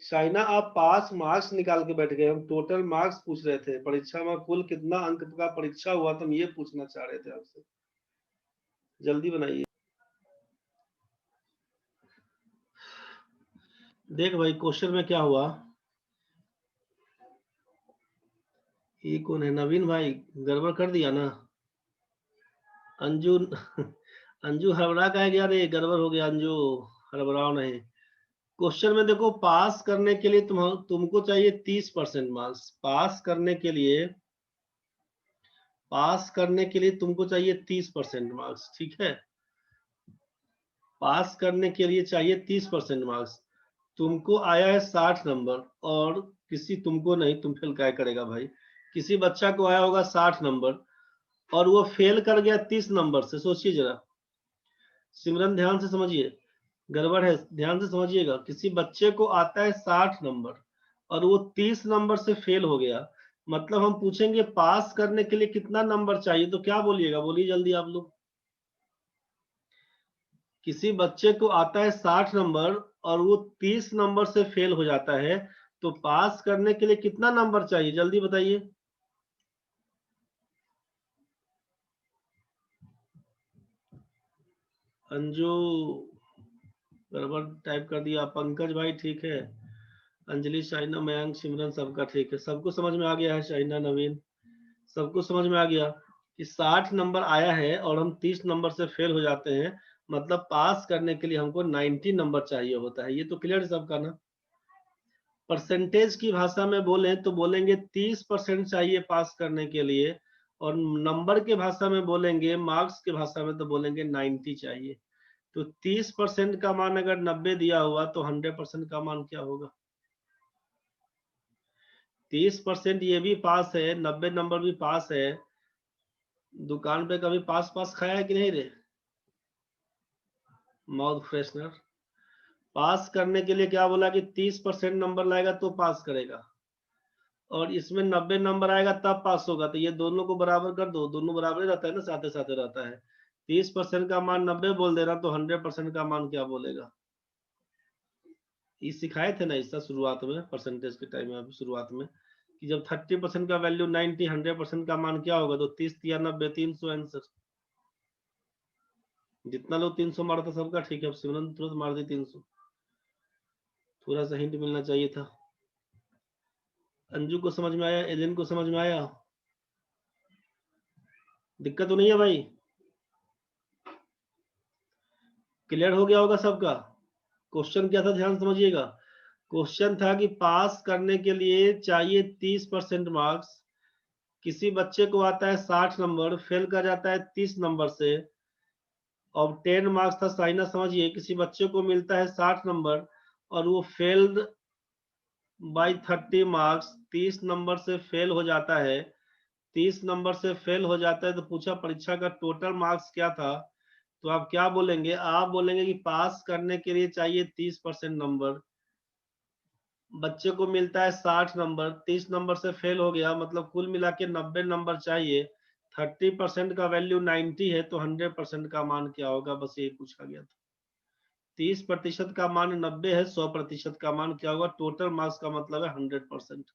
S1: शाइना आप पास मार्क्स निकाल के बैठ गए, हम टोटल मार्क्स पूछ रहे थे, परीक्षा में कुल कितना अंक का परीक्षा हुआ, तुम ये पूछना चाह रहे थे आपसे। जल्दी बनाइए। देख भाई क्वेश्चन में क्या हुआ, ये कौन है, नवीन भाई गड़बड़ कर दिया ना। अंजू अंजू हड़बड़ा का है क्या रे, गड़बड़ हो गया अंजू, हड़बड़ाओ नहीं। क्वेश्चन में देखो, पास करने के लिए तुमको चाहिए 30% मार्क्स, पास करने के लिए तुमको चाहिए 30% मार्क्स, ठीक है। पास करने के लिए चाहिए 30% मार्क्स, तुमको आया है 60 नंबर, और तुमको नहीं, तुम फेल क्या करेगा भाई, किसी बच्चा को आया होगा 60 नंबर और वो फेल कर गया 30 नंबर से, सोचिए जरा। सिमरन ध्यान से समझिए, गड़बड़ है, ध्यान से समझिएगा। किसी बच्चे को आता है 60 नंबर और वो 30 नंबर से फेल हो गया, मतलब हम पूछेंगे पास करने के लिए कितना नंबर चाहिए, तो क्या बोलिएगा, बोलिए जल्दी आप लोग। किसी बच्चे को आता है 60 नंबर और वो 30 नंबर से फेल हो जाता है, तो पास करने के लिए कितना नंबर चाहिए, जल्दी बताइए। अंजू गड़बड़ टाइप कर दिया, पंकज भाई ठीक है, अंजलि, शाइना, मयंक, सिमरन सबका ठीक है, सबको समझ में आ गया है, शाइना, नवीन, सबको समझ में आ गया कि 60 नंबर आया है और हम 30 नंबर से फेल हो जाते हैं, मतलब पास करने के लिए हमको 90 नंबर चाहिए होता है, ये तो क्लियर है सबका ना। परसेंटेज की भाषा में बोले तो बोलेंगे 30% चाहिए पास करने के लिए, और नंबर के भाषा में बोलेंगे, मार्क्स के भाषा में तो बोलेंगे 90 चाहिए। तो 30% का मान अगर 90 दिया हुआ तो 100% का मान क्या होगा? 30% ये भी पास है, 90 नंबर भी पास है। दुकान पे कभी पास पास खाया है कि नहीं रे, माउथ फ्रेशनर? पास करने के लिए क्या बोला कि 30% नंबर लाएगा तो पास करेगा, और इसमें 90 नंबर आएगा तब पास होगा, तो ये दोनों को बराबर कर दो, दोनों बराबर ही रहता है ना, साथे साथे रहता है। 30% का मान 90 बोल दे रहा, तो 100% का मान क्या बोलेगा? ये सिखाए थे ना इसका शुरुआत में, परसेंटेज के टाइम में, अभी शुरुआत में, कि जब 30% का वैल्यू 90, 100% का मान क्या होगा, तो 30 या 90, 300 आंसर। जितना लोग 300 मारता सबका ठीक है, अब सिमरन तुरंत मार दी 300, थोड़ा सा हिंट मिलना चाहिए था। अंजू को समझ में आया, एलिन को समझ में आया, दिक्कत तो नहीं है भाई, क्लियर हो गया होगा सबका। क्वेश्चन क्या था, ध्यान समझिएगा। क्वेश्चन था कि पास करने के लिए चाहिए 30% मार्क्स, किसी बच्चे को आता है 60 नंबर, फेल कर जाता है 30 नंबर से, और 10 मार्क्स था, साइना समझिए, किसी बच्चे को मिलता है 60 नंबर और वो फेल्ड बाय 30 मार्क्स, 30 नंबर से फेल हो जाता है, 30 नंबर से फेल हो जाता है, तो पूछा परीक्षा का टोटल मार्क्स क्या था, तो आप क्या बोलेंगे, आप बोलेंगे कि पास करने के लिए चाहिए 30% नंबर, बच्चे को मिलता है 60 नंबर, 30 नंबर से फेल हो गया, मतलब कुल मिला के 90 नंबर चाहिए, 30% का वैल्यू 90 है, तो 100% का मान क्या होगा, बस ये पूछा गया था। 30% का मान 90 है, 100% का मान क्या होगा, टोटल मार्क्स का मतलब है 100%।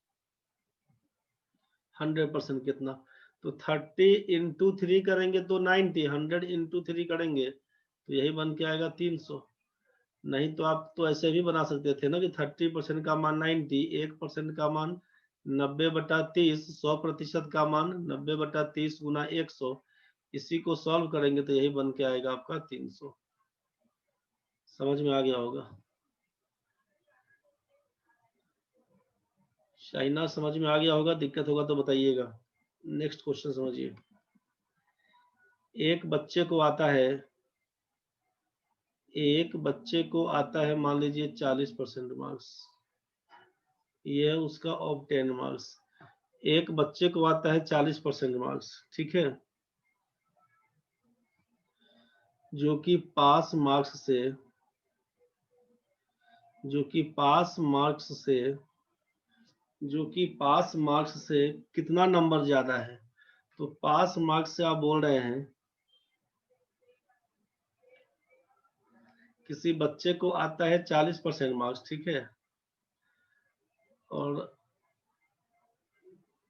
S1: 100% कितना, तो 30 इंटू 3 करेंगे तो 90, 100 इंटू 3 करेंगे तो यही बन के आएगा 300। नहीं तो आप तो ऐसे भी बना सकते थे ना कि 30% का मान 90, 1% का मान 90/30, 100% का मान 90/30 गुना 100, इसी को सॉल्व करेंगे तो यही बन के आएगा आपका 300। समझ में आ गया होगा, शाइना समझ में आ गया होगा, दिक्कत होगा तो बताइएगा। नेक्स्ट क्वेश्चन समझिए। एक बच्चे को आता है, एक बच्चे को आता है मान लीजिए 40% मार्क्स, ये है उसका ऑब्टेन मार्क्स। एक बच्चे को आता है 40% मार्क्स, ठीक है, जो कि पास मार्क्स से, जो कि पास मार्क्स से, जो कि पास मार्क्स से कितना नंबर ज्यादा है। तो पास मार्क्स से आप बोल रहे हैं किसी बच्चे को आता है 40% मार्क्स, ठीक है, और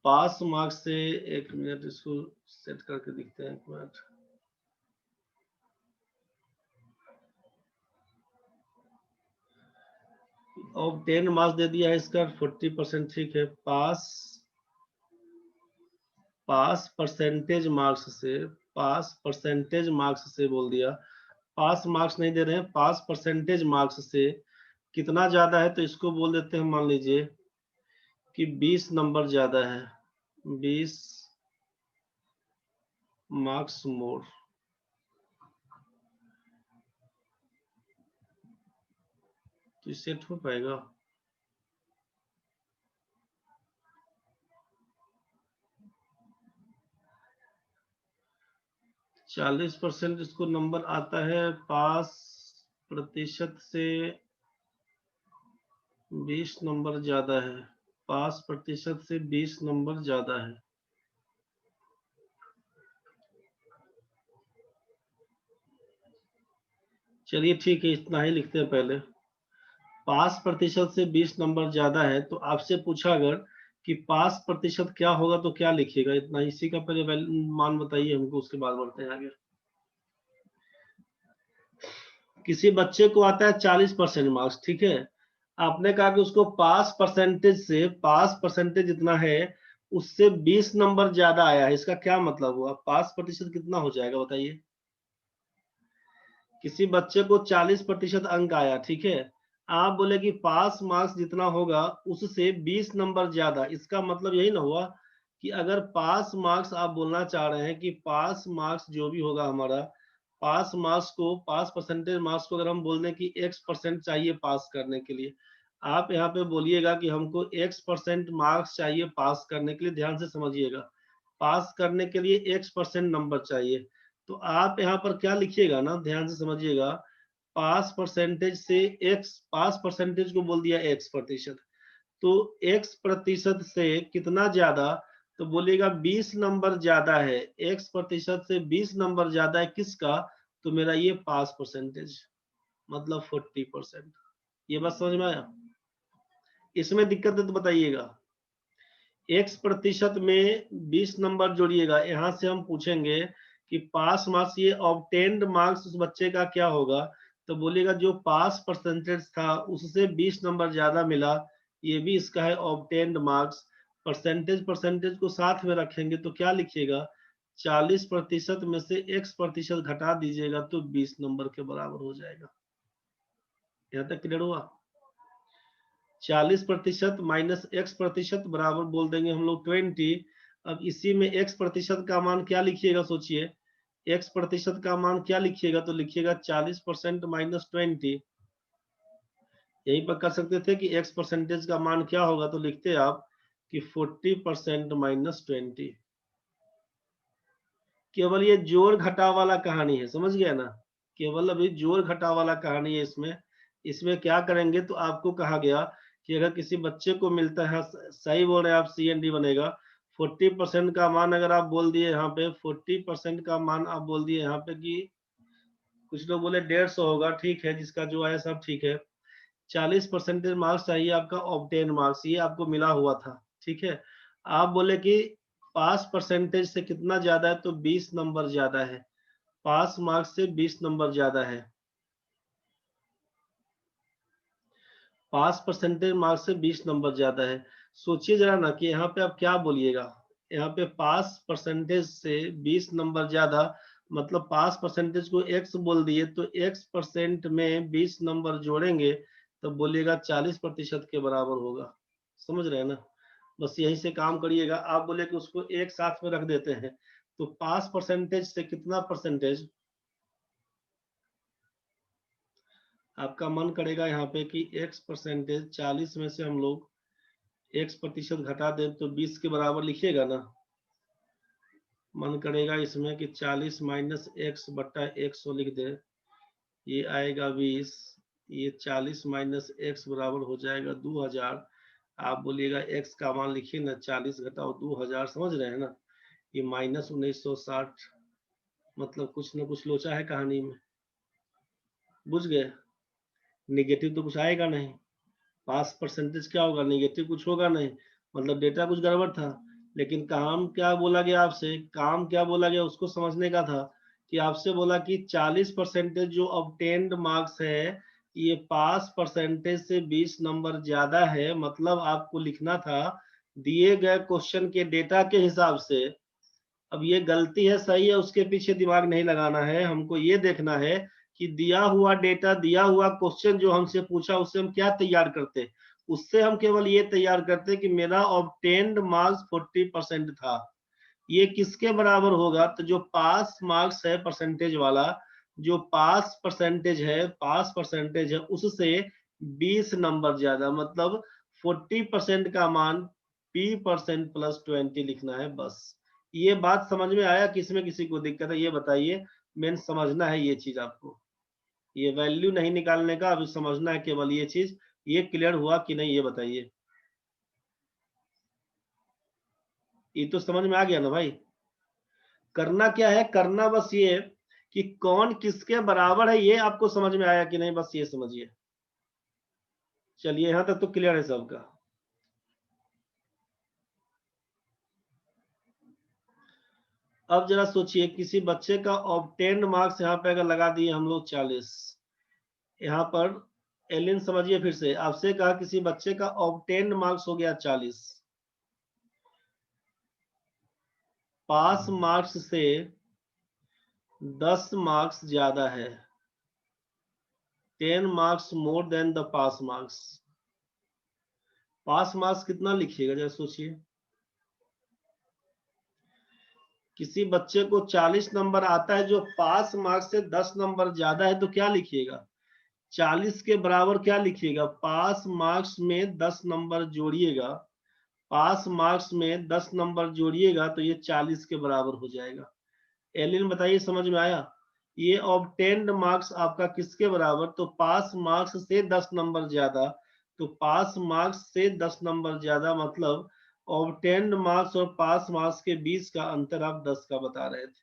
S1: पास मार्क्स से, एक मिनट इसको सेट करके दिखते हैं, एक मिनट। और 10 मार्क्स दे दिया है इसका 40%, ठीक है। पास पास परसेंटेज मार्क्स से, पास परसेंटेज मार्क्स से बोल दिया, पास मार्क्स नहीं दे रहे हैं, पास परसेंटेज मार्क्स से कितना ज्यादा है, तो इसको बोल देते हैं, मान लीजिए कि 20 नंबर ज्यादा है, 20 मार्क्स मोर। तो सेट हो पाएगा? 40% इसको नंबर आता है, पास प्रतिशत से 20 नंबर ज्यादा है, पास प्रतिशत से 20 नंबर ज्यादा है। चलिए ठीक है, इतना ही लिखते हैं पहले। पास प्रतिशत से 20 नंबर ज्यादा है, तो आपसे पूछा अगर कि पास प्रतिशत क्या होगा तो क्या लिखिएगा, इतना इसी का पहले मान बताइए हमको, उसके बाद बढ़ते हैं आगे। किसी बच्चे को आता है 40% मार्क्स, ठीक है, आपने कहा कि उसको पास परसेंटेज से, पास परसेंटेज जितना है उससे 20 नंबर ज्यादा आया है, इसका क्या मतलब हुआ? पास प्रतिशत कितना हो जाएगा बताइए? किसी बच्चे को 40% अंक आया, ठीक है, आप बोले कि पास मार्क्स जितना होगा उससे 20 नंबर ज्यादा, इसका मतलब यही ना हुआ कि अगर पास मार्क्स आप बोलना चाह रहे हैं कि पास मार्क्स जो भी होगा हमारा, पास मार्क्स को, पास परसेंटेज मार्क्स को अगर हम बोल दें कि x% चाहिए पास करने के लिए, आप यहाँ पे बोलिएगा कि हमको x% मार्क्स चाहिए पास करने के लिए, ध्यान से समझिएगा, पास करने के लिए x% नंबर चाहिए। तो आप यहाँ पर क्या लिखिएगा ना, ध्यान से समझिएगा, पास परसेंटेज से x, पास परसेंटेज को बोल दिया x प्रतिशत, तो x प्रतिशत से कितना ज्यादा, तो बोलिएगा 20 नंबर ज्यादा है, x प्रतिशत से 20 नंबर ज्यादा है किसका, तो मेरा ये पास परसेंटेज, मतलब 40%। ये बात समझ में आया? इसमें दिक्कत है तो बताइएगा। x प्रतिशत में 20 नंबर जोड़िएगा, यहां से हम पूछेंगे कि पास मार्क्स, ये ऑब्टेन्ड मार्क्स उस बच्चे का क्या होगा, तो बोलिएगा जो पास परसेंटेज था उससे 20 नंबर ज्यादा मिला, ये भी इसका है ऑब्टेन्ड मार्क्स। परसेंटेज, परसेंटेज को साथ में रखेंगे तो क्या लिखिएगा, 40% में से x प्रतिशत घटा दीजिएगा तो 20 नंबर के बराबर हो जाएगा। यहाँ तक क्लियर हुआ? 40% माइनस x प्रतिशत बराबर बोल देंगे हम लोग 20। अब इसी में x प्रतिशत का मान क्या लिखिएगा, सोचिए, x प्रतिशत का मान क्या लिखिएगा, तो लिखिएगा 40% माइनस 20। यहीं पर कर सकते थे कि x परसेंटेज का मान क्या होगा, तो लिखते आप कि 40% माइनस 20। केवल ये जोड़ घटाव वाला कहानी है, समझ गया ना, केवल अभी जोड़ घटाव वाला कहानी है इसमें। इसमें क्या करेंगे, तो आपको कहा गया कि अगर किसी बच्चे को मिलता है, सही बोल रहे हैं आप, CND बनेगा, 40% का मान अगर आप बोल दिए यहाँ पे, 40% का मान आप बोल दिए यहाँ पे कि कुछ लोग बोले 150 होगा, ठीक है, जिसका जो आया सब ठीक है। 40% मार्क्स चाहिए आपका ऑब्टेन मार्क्स, ये आपको मिला हुआ था, ठीक है। आप बोले कि पास परसेंटेज से कितना ज्यादा है, तो 20 नंबर ज्यादा है, पास मार्क्स से 20 नंबर ज्यादा है, पास परसेंटेज मार्क्स से 20 नंबर ज्यादा है। सोचिए जरा ना कि यहाँ पे आप क्या बोलिएगा, यहाँ पे पास परसेंटेज से 20 नंबर ज्यादा, मतलब पास परसेंटेज को x बोल दिए, तो x% में 20 नंबर जोड़ेंगे तो बोलिएगा 40% के बराबर होगा। समझ रहे हैं ना? बस यहीं से काम करिएगा। आप बोले कि उसको एक साथ में रख देते हैं, तो पास परसेंटेज से कितना परसेंटेज, आपका मन करेगा यहाँ पे कि x परसेंटेज 40 में से हम लोग x% घटा दे तो 20 के बराबर लिखिएगा ना। मन करेगा इसमें कि 40 माइनस x बट्टा 100 लिख दे, ये आएगा 20, ये 40 माइनस x बराबर हो जाएगा 2000। आप बोलिएगा x का मान लिखिए ना, 40 घटाओ 2000, समझ रहे हैं ना, ये माइनस 1960। मतलब कुछ ना कुछ लोचा है कहानी में, बुझ गए। निगेटिव तो कुछ आएगा नहीं, पास परसेंटेज क्या होगा, निगेटिव कुछ होगा नहीं, मतलब डेटा कुछ गड़बड़ था। लेकिन काम क्या बोला गया आपसे, काम क्या बोला गया उसको समझने का था, कि आपसे बोला कि 40% जो ऑब्टेन्ड मार्क्स है, ये पास परसेंटेज से 20 नंबर ज्यादा है। मतलब आपको लिखना था दिए गए क्वेश्चन के डेटा के हिसाब से। अब ये गलती है सही है उसके पीछे दिमाग नहीं लगाना है, हमको ये देखना है कि दिया हुआ डेटा, दिया हुआ क्वेश्चन जो हमसे पूछा उससे हम क्या तैयार करते। उससे हम केवल ये तैयार करते कि मेरा ऑब्टेन्ड मार्क्स 40% था, ये किसके बराबर होगा, तो जो पास मार्क्स है परसेंटेज वाला, जो पास परसेंटेज है, पास परसेंटेज है उससे 20 नंबर ज्यादा। मतलब 40% का मान p% प्लस 20 लिखना है बस। ये बात समझ में आया कि इसमें किसी को दिक्कत है, ये बताइए। मेन समझना है ये चीज आपको, ये वैल्यू नहीं निकालने का, अभी समझना है केवल ये चीज। ये क्लियर हुआ कि नहीं ये बताइए। ये तो समझ में आ गया ना भाई। करना क्या है, करना बस ये कि कौन किसके बराबर है, ये आपको समझ में आया कि नहीं, बस ये समझिए। चलिए यहां तक तो क्लियर है सबका। अब जरा सोचिए, किसी बच्चे का ऑब्टेन्ड मार्क्स यहाँ पे अगर लगा दिए हम लोग 40, यहाँ पर एलिन समझिए फिर से, आपसे कहा किसी बच्चे का ऑब्टेन्ड मार्क्स हो गया 40, पास मार्क्स से 10 मार्क्स ज्यादा है, 10 marks more than the pass marks. Pass marks कितना लिखिएगा जरा सोचिए। किसी बच्चे को 40 नंबर आता है जो पास मार्क्स से 10 नंबर ज्यादा है, तो क्या लिखिएगा, 40 के बराबर क्या लिखिएगा, पास मार्क्स में 10 नंबर जोड़िएगा, पास मार्क्स में 10 नंबर जोड़िएगा तो ये 40 के बराबर हो जाएगा। एलिन बताइए समझ में आया। ये ऑब्टेन्ड मार्क्स आपका किसके बराबर, तो पास मार्क्स से 10 नंबर ज्यादा, तो पास मार्क्स से 10 नंबर ज्यादा, मतलब ऑब्टेन्ड मार्क्स और पास मार्क्स के बीच का अंतर आप 10 का बता रहे थे।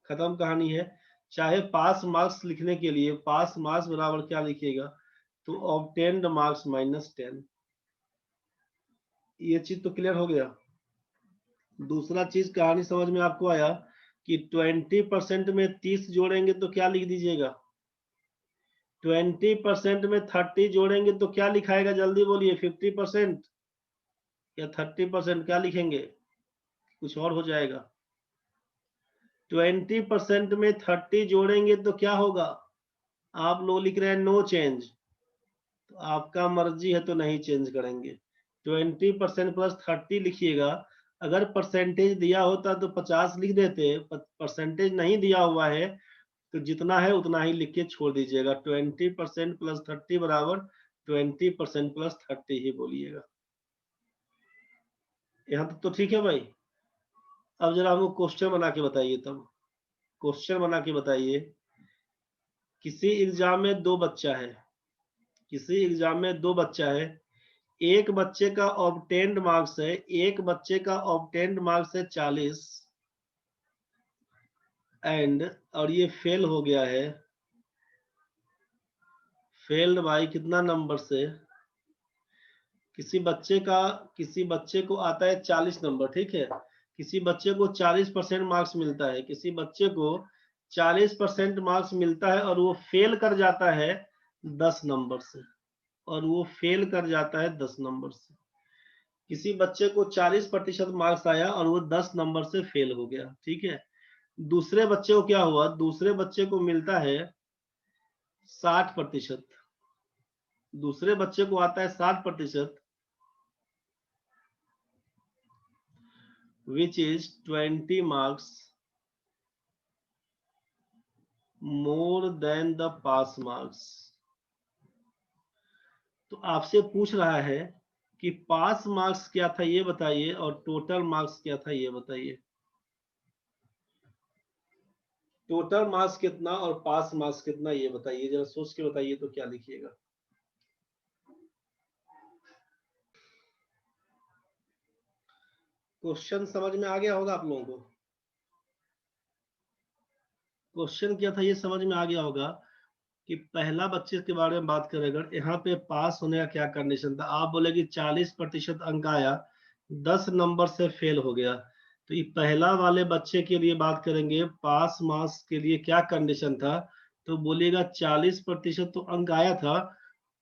S1: खत्म कहानी है। चाहे पास मार्क्स लिखने के लिए पास मार्क्स बराबर क्या लिखिएगा, तो ऑब्टेन्ड मार्क्स माइनस 10। ये चीज तो क्लियर हो गया। दूसरा चीज कहानी समझ में आपको आया कि 20% में 30 जोड़ेंगे तो क्या लिख दीजिएगा, 20% में 30 जोड़ेंगे तो क्या लिखाएगा, जल्दी बोलिए, 50% या 30%, क्या लिखेंगे, कुछ और हो जाएगा। 20% में 30 जोड़ेंगे तो क्या होगा, आप लोग लिख रहे हैं नो चेंज, तो आपका मर्जी है तो नहीं चेंज करेंगे। 20% प्लस 30 लिखिएगा। अगर परसेंटेज दिया होता तो 50 लिख देते, परसेंटेज नहीं दिया हुआ है तो जितना है उतना ही लिख के छोड़ दीजिएगा। 20% प्लस 30 बराबर 20% प्लस 30 ही बोलिएगा। यहाँ तक तो ठीक है भाई। अब जरा हमको क्वेश्चन बना के बताइए, तब क्वेश्चन बना के बताइए। किसी एग्जाम में दो बच्चा है, किसी एग्जाम में दो बच्चा है, एक बच्चे का ऑब्टेन्ड मार्क्स है, एक बच्चे का ऑब्टेन्ड मार्क्स है 40 एंड, और ये फेल हो गया है, फेल्ड बाई कितना नंबर से, किसी बच्चे को आता है 40 नंबर, ठीक है, किसी बच्चे को 40% मार्क्स मिलता है, किसी बच्चे को 40% मार्क्स मिलता है और वो फेल कर जाता है 10 नंबर से, और वो फेल कर जाता है 10 नंबर से। किसी बच्चे को 40% मार्क्स आया और वो 10 नंबर से फेल हो गया, ठीक है। दूसरे बच्चे को क्या हुआ, दूसरे बच्चे को मिलता है 60%, दूसरे बच्चे को आता है 60%, which is 20 marks more than the pass marks। तो आपसे पूछ रहा है कि पास मार्क्स क्या था ये बताइए और टोटल मार्क्स क्या था ये बताइए। टोटल मार्क्स कितना और पास मार्क्स कितना ये बताइए, जरा सोच के बताइए तो क्या लिखिएगा। क्वेश्चन समझ में आ गया होगा आप लोगों को। क्वेश्चन क्या था ये समझ में आ गया होगा कि पहला बच्चे के बारे में बात करें, अगर यहाँ पे पास होने का क्या कंडीशन था, आप बोले कि 40% अंक आया, 10 नंबर से फेल हो गया, तो ये पहला वाले बच्चे के लिए बात करेंगे, पास मार्क्स के लिए क्या कंडीशन था, तो बोलिएगा 40% तो अंक आया था,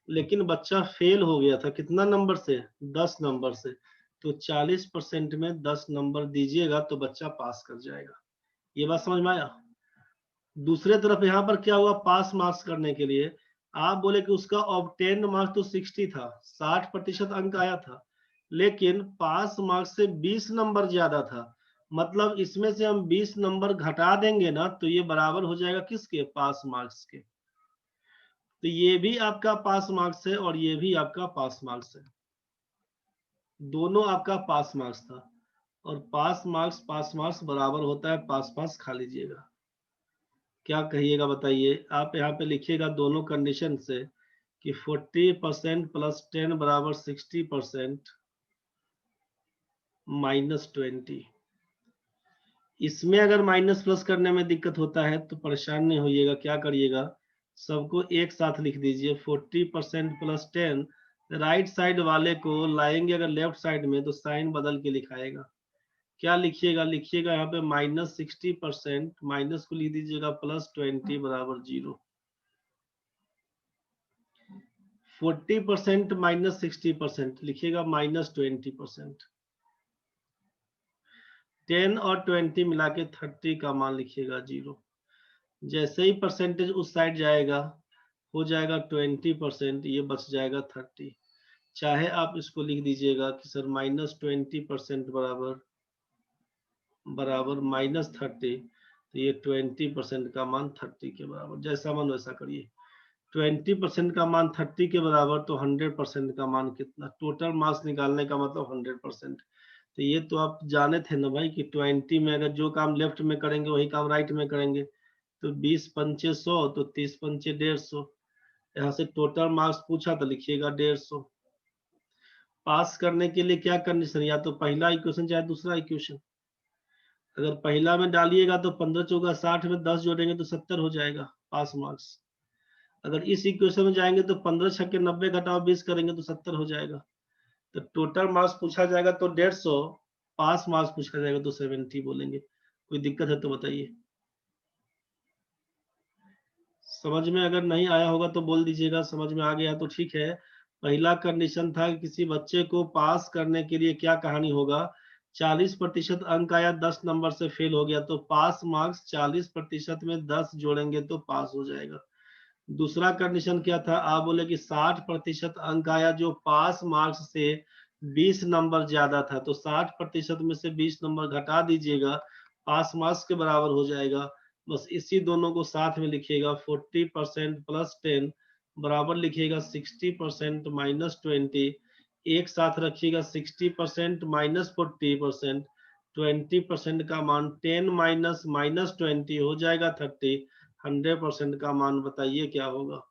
S1: लेकिन बच्चा फेल हो गया था, कितना नंबर से, 10 नंबर से, तो 40% में 10 नंबर दीजिएगा तो बच्चा पास कर जाएगा। ये बात समझ में आया। दूसरे तरफ यहाँ पर क्या हुआ, पास मार्क्स करने के लिए आप बोले कि उसका ऑब्टेन मार्क्स तो 60 था, 60% अंक आया था, लेकिन पास मार्क्स से 20 नंबर ज्यादा था, मतलब इसमें से हम 20 नंबर घटा देंगे ना तो ये बराबर हो जाएगा किसके, पास मार्क्स के। तो ये भी आपका पास मार्क्स है और ये भी आपका पास मार्क्स है, दोनों आपका पास मार्क्स था, और पास मार्क्स बराबर होता है पास पास, खा लीजिएगा। क्या कहिएगा बताइए। आप यहाँ पे लिखिएगा दोनों कंडीशन से कि 40% प्लस 10 बराबर 60% माइनस 20। इसमें अगर माइनस प्लस करने में दिक्कत होता है तो परेशान नहीं होइएगा, क्या करिएगा, सबको एक साथ लिख दीजिए। 40% प्लस 10 राइट साइड वाले को लाएंगे अगर लेफ्ट साइड में तो साइन बदल के लिखाएगा। क्या लिखिएगा, लिखिएगा यहाँ पे -60%, माइनस को लिख दीजिएगा +20 बराबर 0। 40% -60% लिखिएगा -20%। 10 और 20 मिला के 30 का मान लिखिएगा 0। जैसे ही परसेंटेज उस साइड जाएगा हो जाएगा 20%, ये बच जाएगा 30। चाहे आप इसको लिख दीजिएगा कि सर -20% बराबर बराबर -30, तो ये 20% का मान 30 के बराबर, जैसा मन वैसा करिए। 20% का मान 30 के बराबर, तो 100% का मान कितना, टोटल मार्क्स निकालने का मतलब 100%। तो ये तो आप जाने थे ना भाई कि 20 में अगर जो काम लेफ्ट में करेंगे वही काम राइट में करेंगे, तो 20 पंचे 100, तो 30 पंचे 150। यहाँ से टोटल मार्क्स पूछा तो लिखिएगा 150। पास करने के लिए क्या कंडीशन, या तो पहला इक्वेशन चाहे दूसरा इक्वेशन। अगर पहला में डालिएगा तो 15 चौका 60 में 10 जोड़ेंगे तो 70 हो जाएगा पास मार्क्स। अगर इस इक्वेशन में जाएंगे तो 15 छक्के 90 घटाओ 20 करेंगे तो 70 हो जाएगा। तो टोटल मार्क्स पूछा जाएगा तो 150, पास मार्क्स पूछा जाएगा तो 70 बोलेंगे। कोई दिक्कत है तो बताइए। समझ में अगर नहीं आया होगा तो बोल दीजिएगा, समझ में आ गया तो ठीक है। पहला कंडीशन था कि किसी बच्चे को पास करने के लिए क्या कहानी होगा, 40% अंक आया 10 नंबर से फेल हो गया, तो पास मार्क्स 40% में 10 जोड़ेंगे तो पास हो जाएगा। दूसरा कंडीशन क्या था, आप बोले कि 60% अंक आया जो पास मार्क्स से 20 नंबर ज्यादा था, तो 60% में से 20 नंबर घटा दीजिएगा, पास मार्क्स के बराबर हो जाएगा। बस इसी दोनों को साथ में लिखिएगा, 40% प्लस 10 बराबर लिखिएगा 60% माइनस 20, एक साथ रखिएगा 60% माइनस 40%, 20% का मान 10 माइनस -20 हो जाएगा 30। 100% का मान बताइए क्या होगा,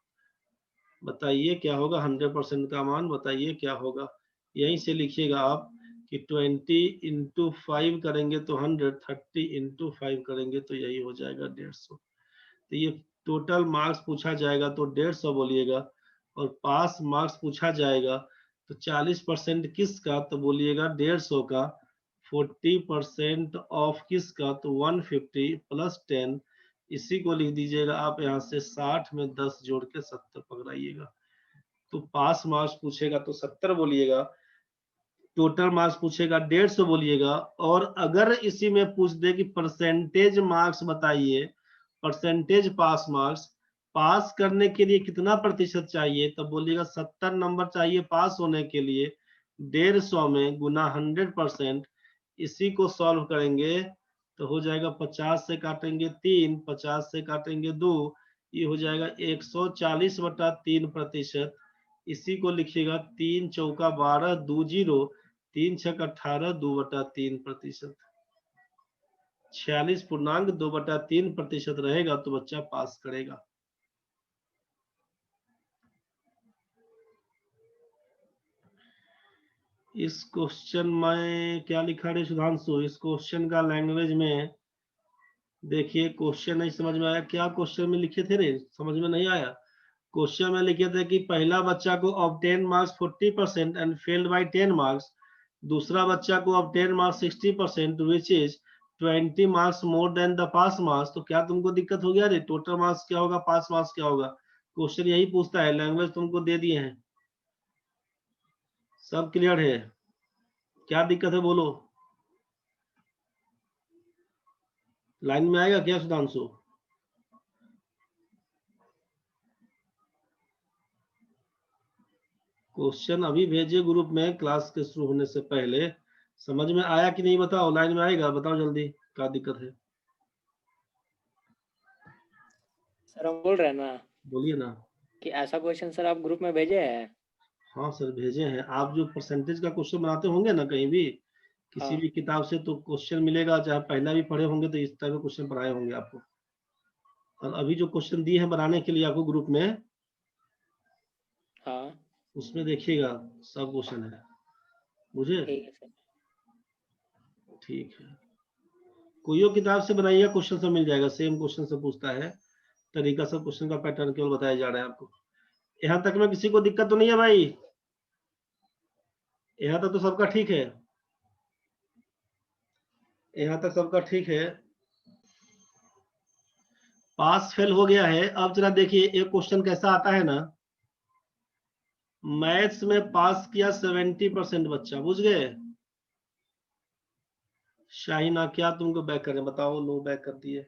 S1: बताइए क्या होगा, 100% का मान बताइए क्या होगा। यहीं से लिखिएगा आप कि 20 इंटू 5 करेंगे तो 100, 30 इंटू 5 करेंगे तो यही हो जाएगा 150। तो ये टोटल मार्क्स पूछा जाएगा तो 150 बोलिएगा, और पास मार्क्स पूछा जाएगा तो 40% किसका, तो बोलिएगा 150 का। 40% ऑफ किसका, तो 150 प्लस 10, इसी को लिख दीजिएगा आप यहाँ से, 60 में 10 जोड़ के 70 पकड़ाइएगा। तो पास मार्क्स पूछेगा तो 70 बोलिएगा, टोटल मार्क्स पूछेगा 150 बोलिएगा, और अगर इसी में पूछ दे कि परसेंटेज मार्क्स बताइए, परसेंटेज पास मार्क्स, पास करने के लिए कितना प्रतिशत चाहिए, तब बोलिएगा 70 नंबर चाहिए पास होने के लिए, 150 में गुना 100%, इसी को सॉल्व करेंगे तो हो जाएगा 50 से काटेंगे 3, 50 से काटेंगे 2, ये हो जाएगा 140/3%। इसी को लिखिएगा 3 चौका 12 2 0 3 छक 18 2/3%। 46.2/3% रहेगा तो बच्चा पास करेगा। इस क्वेश्चन में क्या लिखा रे सुधांशु? इस क्वेश्चन का लैंग्वेज में देखिए, क्वेश्चन नहीं समझ में आया। क्या क्वेश्चन में लिखे थे रे? समझ में नहीं आया। क्वेश्चन में लिखे थे कि पहला बच्चा को obtain marks 40% and failed by 10 marks, दूसरा बच्चा को obtain marks 60% which is 20 marks more than the pass marks. तो क्या तुमको दिक्कत हो गया रे? टोटल मार्क्स क्या होगा, पास मार्क्स क्या होगा? क्वेश्चन यही पूछता है। लैंग्वेज तुमको दे दिए हैं, सब क्लियर है? क्या दिक्कत है बोलो? लाइन में आएगा क्या सुधांशु? क्वेश्चन अभी भेजिए ग्रुप में क्लास के शुरू होने से पहले। समझ में आया कि नहीं बताओ? लाइन में आएगा, बताओ जल्दी क्या दिक्कत है।
S2: सर हम बोल रहे हैं ना,
S1: बोलिए ना।
S2: कि ऐसा क्वेश्चन सर आप ग्रुप में भेजे हैं?
S1: हाँ सर भेजे हैं। आप जो परसेंटेज का क्वेश्चन बनाते होंगे ना कहीं भी, किसी
S2: हाँ
S1: भी किताब से, तो क्वेश्चन मिलेगा। चाहे पहला भी पढ़े होंगे तो इस तरह के क्वेश्चन पढ़ाए होंगे आपको। और अभी जो क्वेश्चन दिए हैं बनाने के लिए आपको ग्रुप में,
S2: हाँ
S1: उसमें देखिएगा सब क्वेश्चन है। मुझे
S2: ठीक है सर।
S1: ठीक है। कोई किताब से बनाइएगा, क्वेश्चन सब मिल जाएगा। सेम क्वेश्चन से पूछता है, तरीका सब क्वेश्चन का पैटर्न केवल बताया जा रहा है आपको। यहाँ तक में किसी को दिक्कत तो नहीं है भाई? यहाँ तक तो सबका ठीक है? यहाँ तक सबका ठीक है? पास फेल हो गया है। अब जरा देखिए, एक क्वेश्चन कैसा आता है ना, मैथ्स में पास किया 70% बच्चा, बुझ गए? शाहिना क्या तुमको बैक करें? बताओ। लो बैक कर दिए।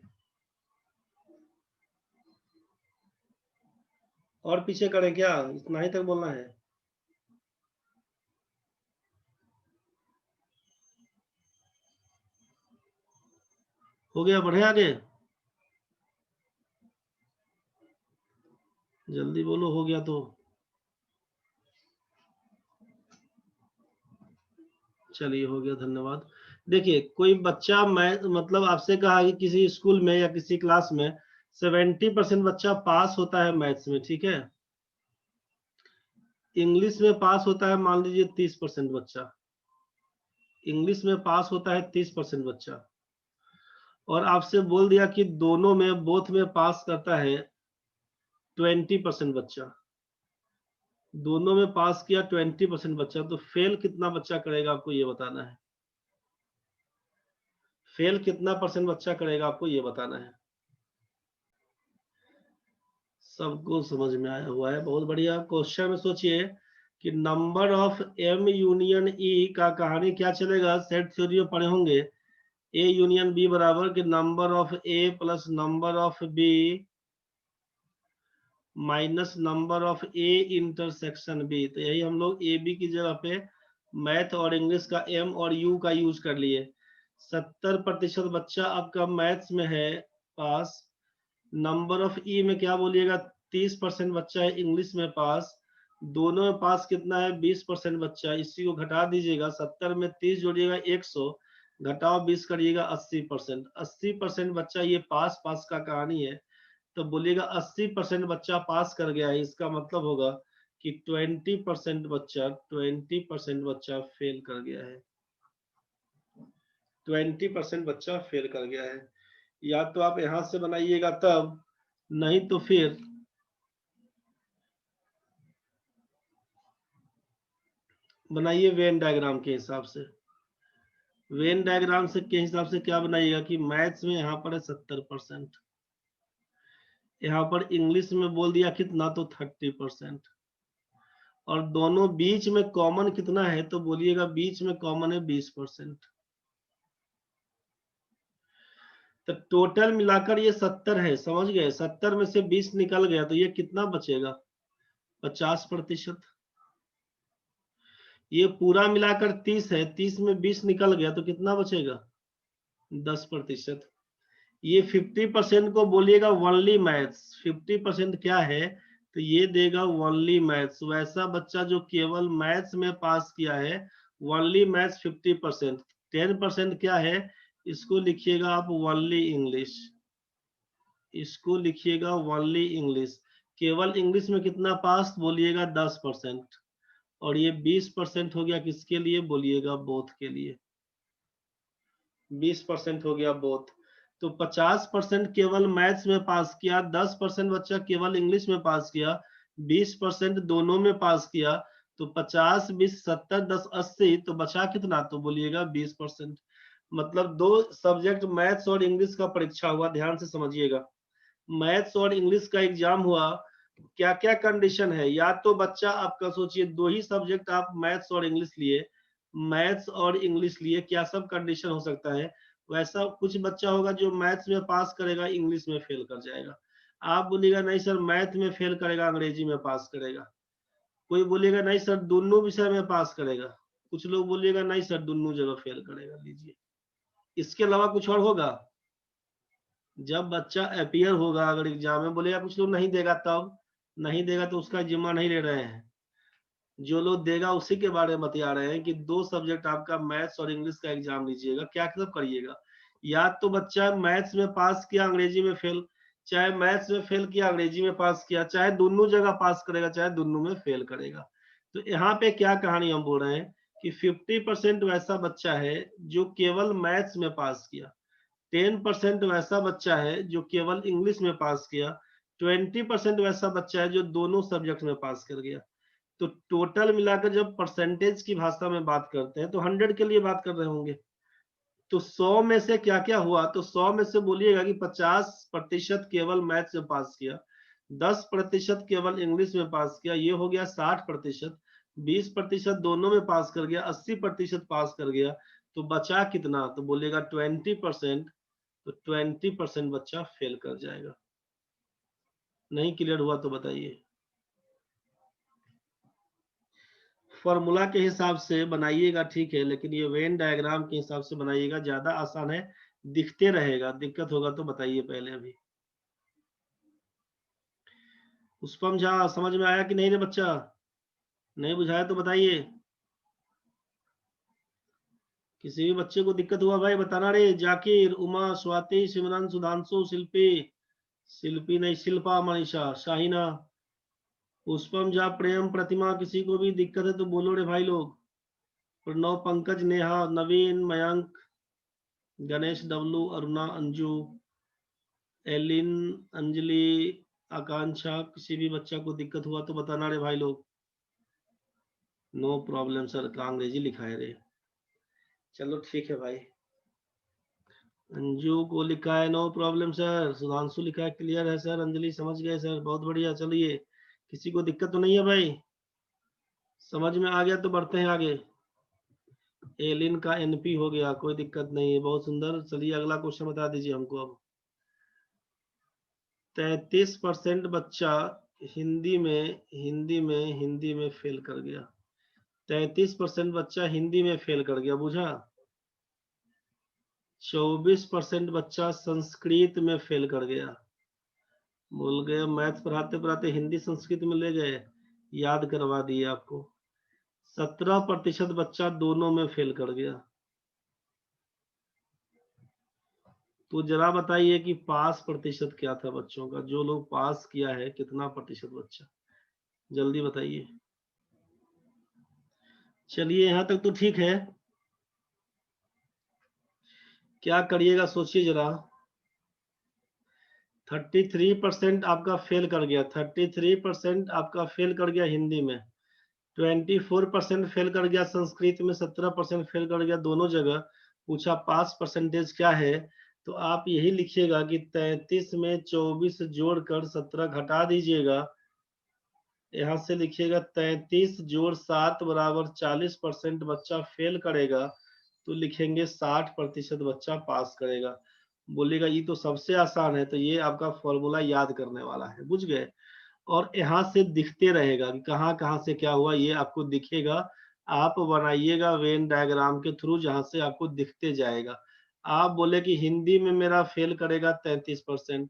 S1: और पीछे करें क्या? इतना ही तक बोलना है? हो गया? बढ़े आगे? जल्दी बोलो, हो गया तो। चलिए हो गया, धन्यवाद। देखिए, कोई बच्चा, मैं मतलब आपसे कहा कि किसी स्कूल में या किसी क्लास में 70% बच्चा पास होता है मैथ्स में, ठीक है। इंग्लिश में पास होता है मान लीजिए 30% बच्चा। इंग्लिश में पास होता है 30% बच्चा। और आपसे बोल दिया कि दोनों में, बोथ में पास करता है 20% बच्चा। दोनों में पास किया 20% बच्चा, तो फेल कितना बच्चा करेगा आपको ये बताना है। फेल कितना परसेंट बच्चा करेगा आपको ये बताना है। सबको समझ में आया हुआ है? बहुत बढ़िया। क्वेश्चन में सोचिए कि नंबर ऑफ एम यूनियन ई का कहानी क्या चलेगा, सेट थ्योरी में पढ़े होंगे। ए यूनियन बी बराबर कि number of A plus number of B minus number of A intersection B. तो यही हम लोग ए बी की जगह पे मैथ और इंग्लिश का एम और यू का यूज कर लिए। 70% बच्चा आपका मैथ्स में है पास। नंबर ऑफ ई में क्या बोलिएगा, 30% बच्चा है इंग्लिश में पास। दोनों में पास कितना है, 20% बच्चा। इसी को घटा दीजिएगा, 70 में 30 जोड़िएगा 100, घटाओ 20 करिएगा 80%। 80% बच्चा ये पास पास का कहानी है। तो बोलिएगा 80% बच्चा पास कर गया है, इसका मतलब होगा कि 20% बच्चा फेल कर गया है। 20% बच्चा फेल कर गया है। या तो आप यहां से बनाइएगा तब, नहीं तो फिर बनाइए वेन डायग्राम के हिसाब से। वेन डायग्राम से के हिसाब से क्या बनाइएगा कि मैथ्स में यहाँ पर है 70%, यहाँ पर इंग्लिश में बोल दिया कितना, तो 30%। और दोनों बीच में कॉमन कितना है, तो बोलिएगा बीच में कॉमन है 20%। तो टोटल मिलाकर ये 70 है, समझ गए? 70 में से 20 निकल गया तो ये कितना बचेगा, 50%। ये पूरा मिलाकर 30 है, 30 में 20 निकल गया तो कितना बचेगा, 10%। ये 50% को बोलिएगा ओनली मैथ्स। 50% क्या है, तो ये देगा ओनली मैथ्स। वैसा बच्चा जो केवल मैथ्स में पास किया है, ओनली मैथ्स 50%, 10% क्या है, इसको लिखिएगा आप ओनली इंग्लिश, इसको लिखिएगा ओनली इंग्लिश। केवल इंग्लिश में कितना पास बोलिएगा, 10%। और ये 20% हो गया किसके लिए बोलिएगा, बोथ के लिए। 20% हो गया बोथ। तो 50% केवल मैथ्स में पास किया, 10% बच्चा केवल इंग्लिश में पास किया, 20% दोनों में पास किया। तो 50, 20, 70, 10, 80, तो बचा कितना, तो बोलिएगा 20%। मतलब 2 सब्जेक्ट मैथ्स और इंग्लिश का परीक्षा हुआ, ध्यान से समझिएगा। मैथ्स और इंग्लिश का एग्जाम हुआ, क्या क्या कंडीशन है, या तो बच्चा आपका सोचिए 2 ही सब्जेक्ट आप मैथ्स और इंग्लिश लिए, मैथ्स और इंग्लिश लिए, क्या सब कंडीशन हो सकता है। वैसा कुछ बच्चा होगा जो मैथ्स में पास करेगा, इंग्लिश में फेल कर जाएगा। आप बोलिएगा नहीं सर मैथ में फेल करेगा, अंग्रेजी में पास करेगा। कोई बोलेगा नहीं सर दोनों विषय में पास करेगा। कुछ लोग बोलिएगा नहीं सर दोनों जगह फेल करेगा। लीजिए, इसके अलावा कुछ और होगा। जब बच्चा अपियर होगा अगर एग्जाम में, बोलेगा कुछ लोग नहीं देगा, तब नहीं देगा तो उसका जिम्मा नहीं ले रहे हैं। जो लोग देगा उसी के बारे में बता रहे हैं कि 2 सब्जेक्ट आपका मैथ्स और इंग्लिश का एग्जाम लीजिएगा, क्या सब करिएगा। या तो बच्चा मैथ्स में पास किया, अंग्रेजी में फेल, चाहे मैथ्स में फेल किया, अंग्रेजी में पास किया, चाहे दोनों जगह पास करेगा, चाहे दोनों में फेल करेगा। तो यहाँ पे क्या कहानी हम बोल रहे हैं कि 50% वैसा बच्चा है जो केवल मैथ्स में पास किया, 10% वैसा बच्चा है जो केवल इंग्लिश में पास किया, 20% वैसा बच्चा है जो दोनों सब्जेक्ट में पास कर गया। तो टोटल मिलाकर जब परसेंटेज की भाषा में बात करते हैं तो 100 के लिए बात कर रहे होंगे। तो 100 में से क्या क्या हुआ, तो 100 में से बोलिएगा कि 50% केवल मैथ्स में पास किया, 10% केवल इंग्लिश में पास किया, ये हो गया 60%, 20% दोनों में पास कर गया, 80% पास कर गया। तो बचा कितना, तो बोलिएगा 20%। तो 20% बच्चा फेल कर जाएगा। नहीं क्लियर हुआ तो बताइए। फॉर्मूला के हिसाब से बनाइएगा ठीक है, लेकिन ये वेन डायग्राम के हिसाब से बनाइएगा, ज्यादा आसान है, दिखते रहेगा। दिक्कत होगा तो बताइए पहले। अभी पुष्पम झा समझ में आया कि नहीं रे बच्चा, नहीं बुझाया तो बताइए। किसी भी बच्चे को दिक्कत हुआ भाई बताना रे। जाकिर, उमा, स्वाति, सिमरन, सुधांशु, शिल्पी, शिल्पी नहीं शिल्पा, मनीषा, शाहिना, पुष्पम झा, प्रेम, प्रतिमा, किसी को भी दिक्कत है तो बोलो रे भाई लोग। प्रणव, पंकज, नेहा, नवीन, मयंक, गणेश, डब्लू, अरुणा, अंजू, एलिन, अंजलि, आकांक्षा, किसी भी बच्चा को दिक्कत हुआ तो बताना रे भाई लोग। नो प्रॉब्लम सर का अंग्रेजी लिखा है रे। चलो ठीक है भाई। अंजू को लिखा है नो प्रॉब्लम सर, सुधांशु लिखा है क्लियर है सर, अंजलि समझ गए सर, बहुत बढ़िया। चलिए, किसी को दिक्कत तो नहीं है भाई, समझ में आ गया तो बढ़ते हैं आगे। एलिन का एनपी हो गया, कोई दिक्कत नहीं है, बहुत सुंदर। चलिए अगला क्वेश्चन बता दीजिए हमको अब। 33% बच्चा हिंदी में फेल कर गया। 33% बच्चा हिंदी में फेल कर गया, बुझा। 24% बच्चा संस्कृत में फेल कर गया। बोल गए मैथ पढ़ाते पढ़ाते हिंदी संस्कृत में ले गए, याद करवा दिए आपको। 17% बच्चा दोनों में फेल कर गया। तो जरा बताइए कि पास प्रतिशत क्या था बच्चों का, जो लोग पास किया है कितना प्रतिशत बच्चा, जल्दी बताइए। चलिए यहां तक तो ठीक है, क्या करिएगा सोचिए जरा। 33% आपका फेल कर गया, 33% आपका फेल कर गया हिंदी में, 24% फेल कर गया संस्कृत में, 17% फेल कर गया दोनों जगह। पूछा पास परसेंटेज क्या है, तो आप यही लिखिएगा कि 33 में 24 जोड़कर 17 घटा दीजिएगा। यहाँ से लिखिएगा 33 जोड़ 7 बराबर 40% बच्चा फेल करेगा, तो लिखेंगे 60% बच्चा पास करेगा। बोलेगा ये तो सबसे आसान है, तो ये आपका फॉर्मूला याद करने वाला है, बुझ गए। और यहाँ से दिखते रहेगा कि कहाँ कहाँ से क्या हुआ, ये आपको दिखेगा। आप बनाइएगा वेन डायग्राम के थ्रू, जहां से आपको दिखते जाएगा। आप बोले कि हिंदी में मेरा फेल करेगा 33%,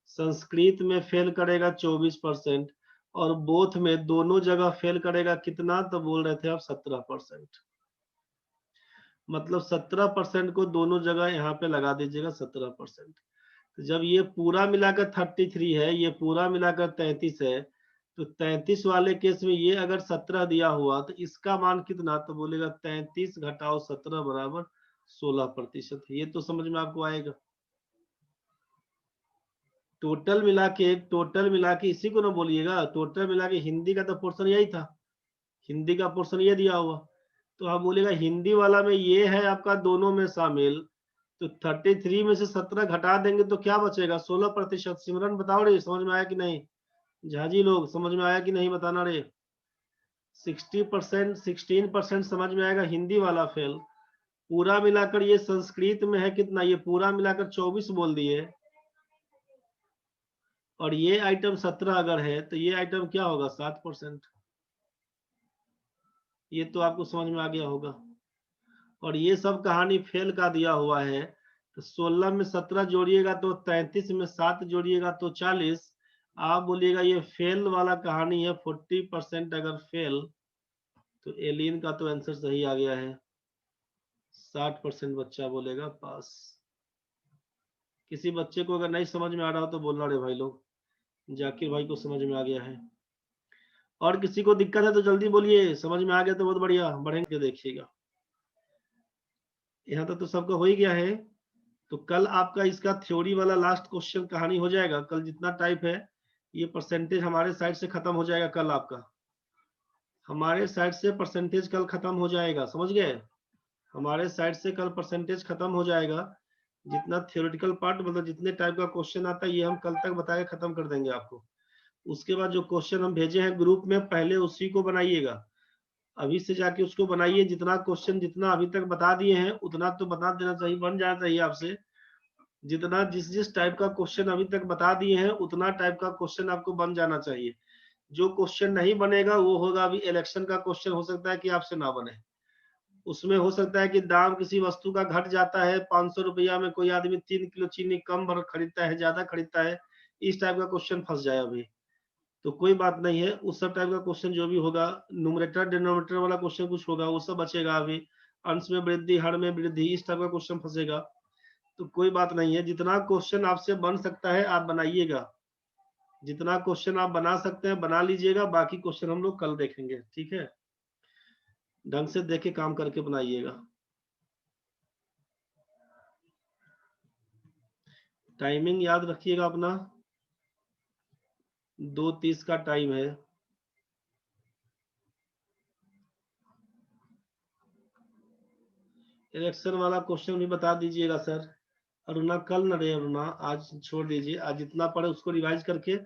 S1: संस्कृत में फेल करेगा 24%, और बोथ में दोनों जगह फेल करेगा कितना, तो बोल रहे थे आप 17%। मतलब 17% को दोनों जगह यहाँ पे लगा दीजिएगा 17%। तो जब ये पूरा मिलाकर 33 है, ये पूरा मिलाकर 33 है, तो 33 वाले केस में ये अगर 17 दिया हुआ तो इसका मान कितना, तो बोलेगा 33 घटाओ 17 बराबर 16%। ये तो समझ में आपको आएगा। टोटल मिला के इसी को ना बोलिएगा, टोटल मिला के हिंदी का तो पोर्शन यही था, हिंदी का पोर्शन ये दिया हुआ, तो आप बोलेगा हिंदी वाला में ये है आपका दोनों में शामिल, तो 33 में से 17 घटा देंगे तो क्या बचेगा, 16%। सिमरन बताओ रे, समझ में आया कि नहीं? झाजी लोग समझ में आया कि नहीं, बताना रे। 60%, 16% समझ में आएगा हिंदी वाला फेल। पूरा मिलाकर ये संस्कृत में है कितना, ये पूरा मिलाकर 24 बोल दिए, और ये आइटम 17 अगर है तो ये आइटम क्या होगा, 7%। ये तो आपको समझ में आ गया होगा। और ये सब कहानी फेल का दिया हुआ है, तो 16 में 17 जोड़िएगा तो 33 में 7 जोड़िएगा तो 40। आप बोलिएगा ये फेल वाला कहानी है, 40% अगर फेल, तो एलियन का तो आंसर सही आ गया है। 60% बच्चा बोलेगा पास। किसी बच्चे को अगर नहीं समझ में आ रहा हो तो बोलना रे भाई लोग, जाकिर भाई को समझ में आ गया है। और किसी को दिक्कत है तो जल्दी बोलिए, समझ में आ गया तो बहुत बढ़िया, बढ़ेंगे देखिएगा। यहाँ तो सबका हो ही गया है। तो कल आपका इसका थ्योरी वाला लास्ट क्वेश्चन कहानी हो जाएगा। कल जितना टाइप है ये परसेंटेज हमारे साइड से खत्म हो जाएगा। कल आपका हमारे साइड से परसेंटेज कल खत्म हो जाएगा, समझ गए? हमारे साइड से कल परसेंटेज खत्म हो जाएगा। जितना थ्योरेटिकल पार्ट, मतलब जितने टाइप का क्वेश्चन आता है ये हम कल तक बता के खत्म कर देंगे आपको। उसके बाद जो क्वेश्चन हम भेजे हैं ग्रुप में, पहले उसी को बनाइएगा, अभी से जाके उसको बनाइए। जितना क्वेश्चन जितना अभी तक बता दिए हैं उतना तो बता देना चाहिए, बन जाना चाहिए आपसे। जितना जिस टाइप का क्वेश्चन अभी तक बता दिए हैं उतना टाइप का क्वेश्चन आपको बन जाना चाहिए। जो क्वेश्चन नहीं बनेगा वो होगा अभी इलेक्शन का क्वेश्चन, हो सकता है कि आपसे ना बने। उसमें हो सकता है कि दाम किसी वस्तु का घट जाता है, 500 रुपया में कोई आदमी 3 किलो चीनी कम भर खरीदता है, ज्यादा खरीदता है, इस टाइप का क्वेश्चन फंस जाए अभी। तो कोई बात नहीं है, उस सब टाइप का क्वेश्चन जो भी होगा, न्यूमरेटर डिनोमिनेटर वाला क्वेश्चन कुछ होगा वो सब बचेगा अभी। अंश में वृद्धि, हर में वृद्धि, इस टाइप का क्वेश्चन फंसेगा। तो कोई बात नहीं है, जितना क्वेश्चन आपसे बन सकता है आप बनाइएगा। जितना क्वेश्चन आप बना सकते हैं बना लीजिएगा, बाकी क्वेश्चन हम लोग कल देखेंगे, ठीक है? ढंग से देख के काम करके बनाइएगा। टाइमिंग याद रखिएगा अपना, 2:30 का टाइम है। इलेक्शन वाला क्वेश्चन भी बता दीजिएगा सर। अरुणा कल न रहे, अरुणा आज छोड़ दीजिए। आज जितना पढ़े उसको रिवाइज करके,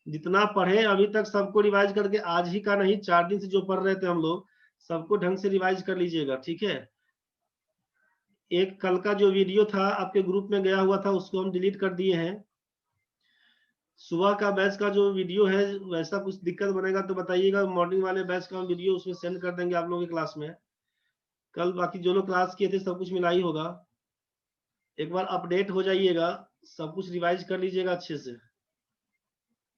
S1: जितना पढ़े अभी तक सबको रिवाइज करके, आज ही का नहीं 4 दिन से जो पढ़ रहे थे हम लोग, सबको ढंग से रिवाइज कर लीजिएगा, ठीक है? एक कल का जो वीडियो था आपके ग्रुप में गया हुआ था उसको हम डिलीट कर दिए हैं। सुबह का बैच का जो वीडियो है वैसा कुछ दिक्कत बनेगा तो बताइएगा, मॉर्निंग वाले बैच का वीडियो उसमें सेंड कर देंगे आप लोगों की क्लास में। कल बाकी जो लोग क्लास किए थे सब कुछ मिला ही होगा। एक बार अपडेट हो जाइएगा, सब कुछ रिवाइज कर लीजिएगा अच्छे से,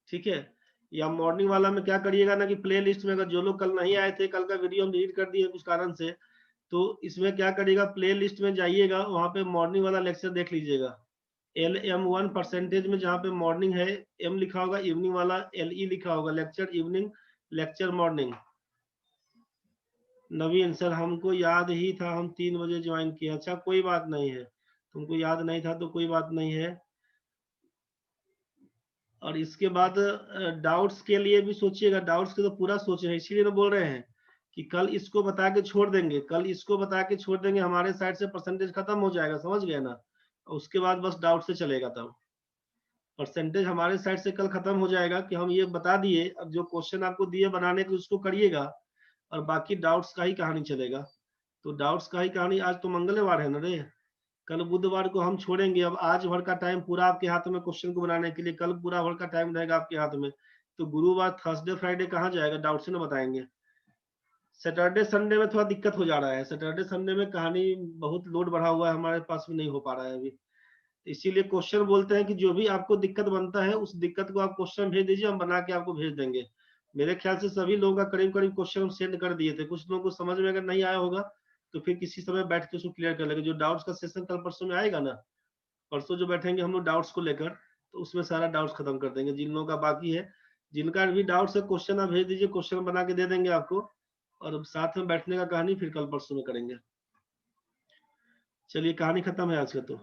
S1: ठीक है? या मॉर्निंग वाला में क्या करिएगा ना कि प्ले लिस्ट में अगर जो लोग कल नहीं आए थे, कल का वीडियो हम डिलीट कर दिए कुछ कारण से, तो इसमें क्या करिएगा, प्ले लिस्ट में जाइएगा, वहां पे मॉर्निंग वाला लेक्चर देख लीजिएगा। LM1 परसेंटेज में जहाँ पे मॉर्निंग है M लिखा होगा, इवनिंग वाला LE लिखा होगा, लेक्चर इवनिंग, लेक्चर मॉर्निंग। नवीन सर हमको याद ही था, हम 3 बजे ज्वाइन किया। अच्छा कोई बात नहीं है, तुमको याद नहीं था तो कोई बात नहीं है। और इसके बाद डाउट्स के लिए भी सोचिएगा, डाउट्स के तो पूरा सोचे हैं, इसीलिए तो बोल रहे हैं कि कल इसको बता के छोड़ देंगे, कल इसको बता के छोड़ देंगे, हमारे साइड से परसेंटेज खत्म हो जाएगा, समझ गए ना? उसके बाद बस डाउट से चलेगा, तब परसेंटेज हमारे साइड से कल खत्म हो जाएगा कि हम ये बता दिए। अब जो क्वेश्चन आपको दिए बनाने के उसको करिएगा, और बाकी डाउट्स का ही कहानी चलेगा। तो डाउट्स का ही कहानी, आज तो मंगलवार है ना रे, कल बुधवार को हम छोड़ेंगे। अब आज भर का टाइम पूरा आपके हाथ में क्वेश्चन को बनाने के लिए, कल पूरा भर का टाइम रहेगा आपके हाथ में। तो गुरुवार थर्सडे फ्राइडे कहाँ जाएगा, डाउट से ना बताएंगे। सैटरडे संडे में थोड़ा दिक्कत हो जा रहा है, सैटरडे संडे में कहानी बहुत लोड बढ़ा हुआ है, हमारे पास भी नहीं हो पा रहा है अभी। इसीलिए क्वेश्चन बोलते हैं कि जो भी आपको दिक्कत बनता है उस दिक्कत को आप क्वेश्चन भेज दीजिए, हम बना के आपको भेज देंगे। मेरे ख्याल से सभी लोगों का करीब करीब क्वेश्चन हम सेंड कर दिए थे। कुछ लोगों को समझ में अगर नहीं आया होगा तो फिर किसी समय बैठ के उसको क्लियर कर लेंगे। जो डाउट्स का सेशन कल परसों में आएगा ना, परसों जो बैठेंगे हम लोग डाउट्स को लेकर, तो उसमें सारा डाउट्स खत्म कर देंगे। जिन लोगों का बाकी है, जिनका भी डाउट्स है, क्वेश्चन आप भेज दीजिए, क्वेश्चन बना के दे देंगे आपको, और साथ में बैठने का कहानी फिर कल परसों में करेंगे। चलिए, कहानी खत्म है आज का तो।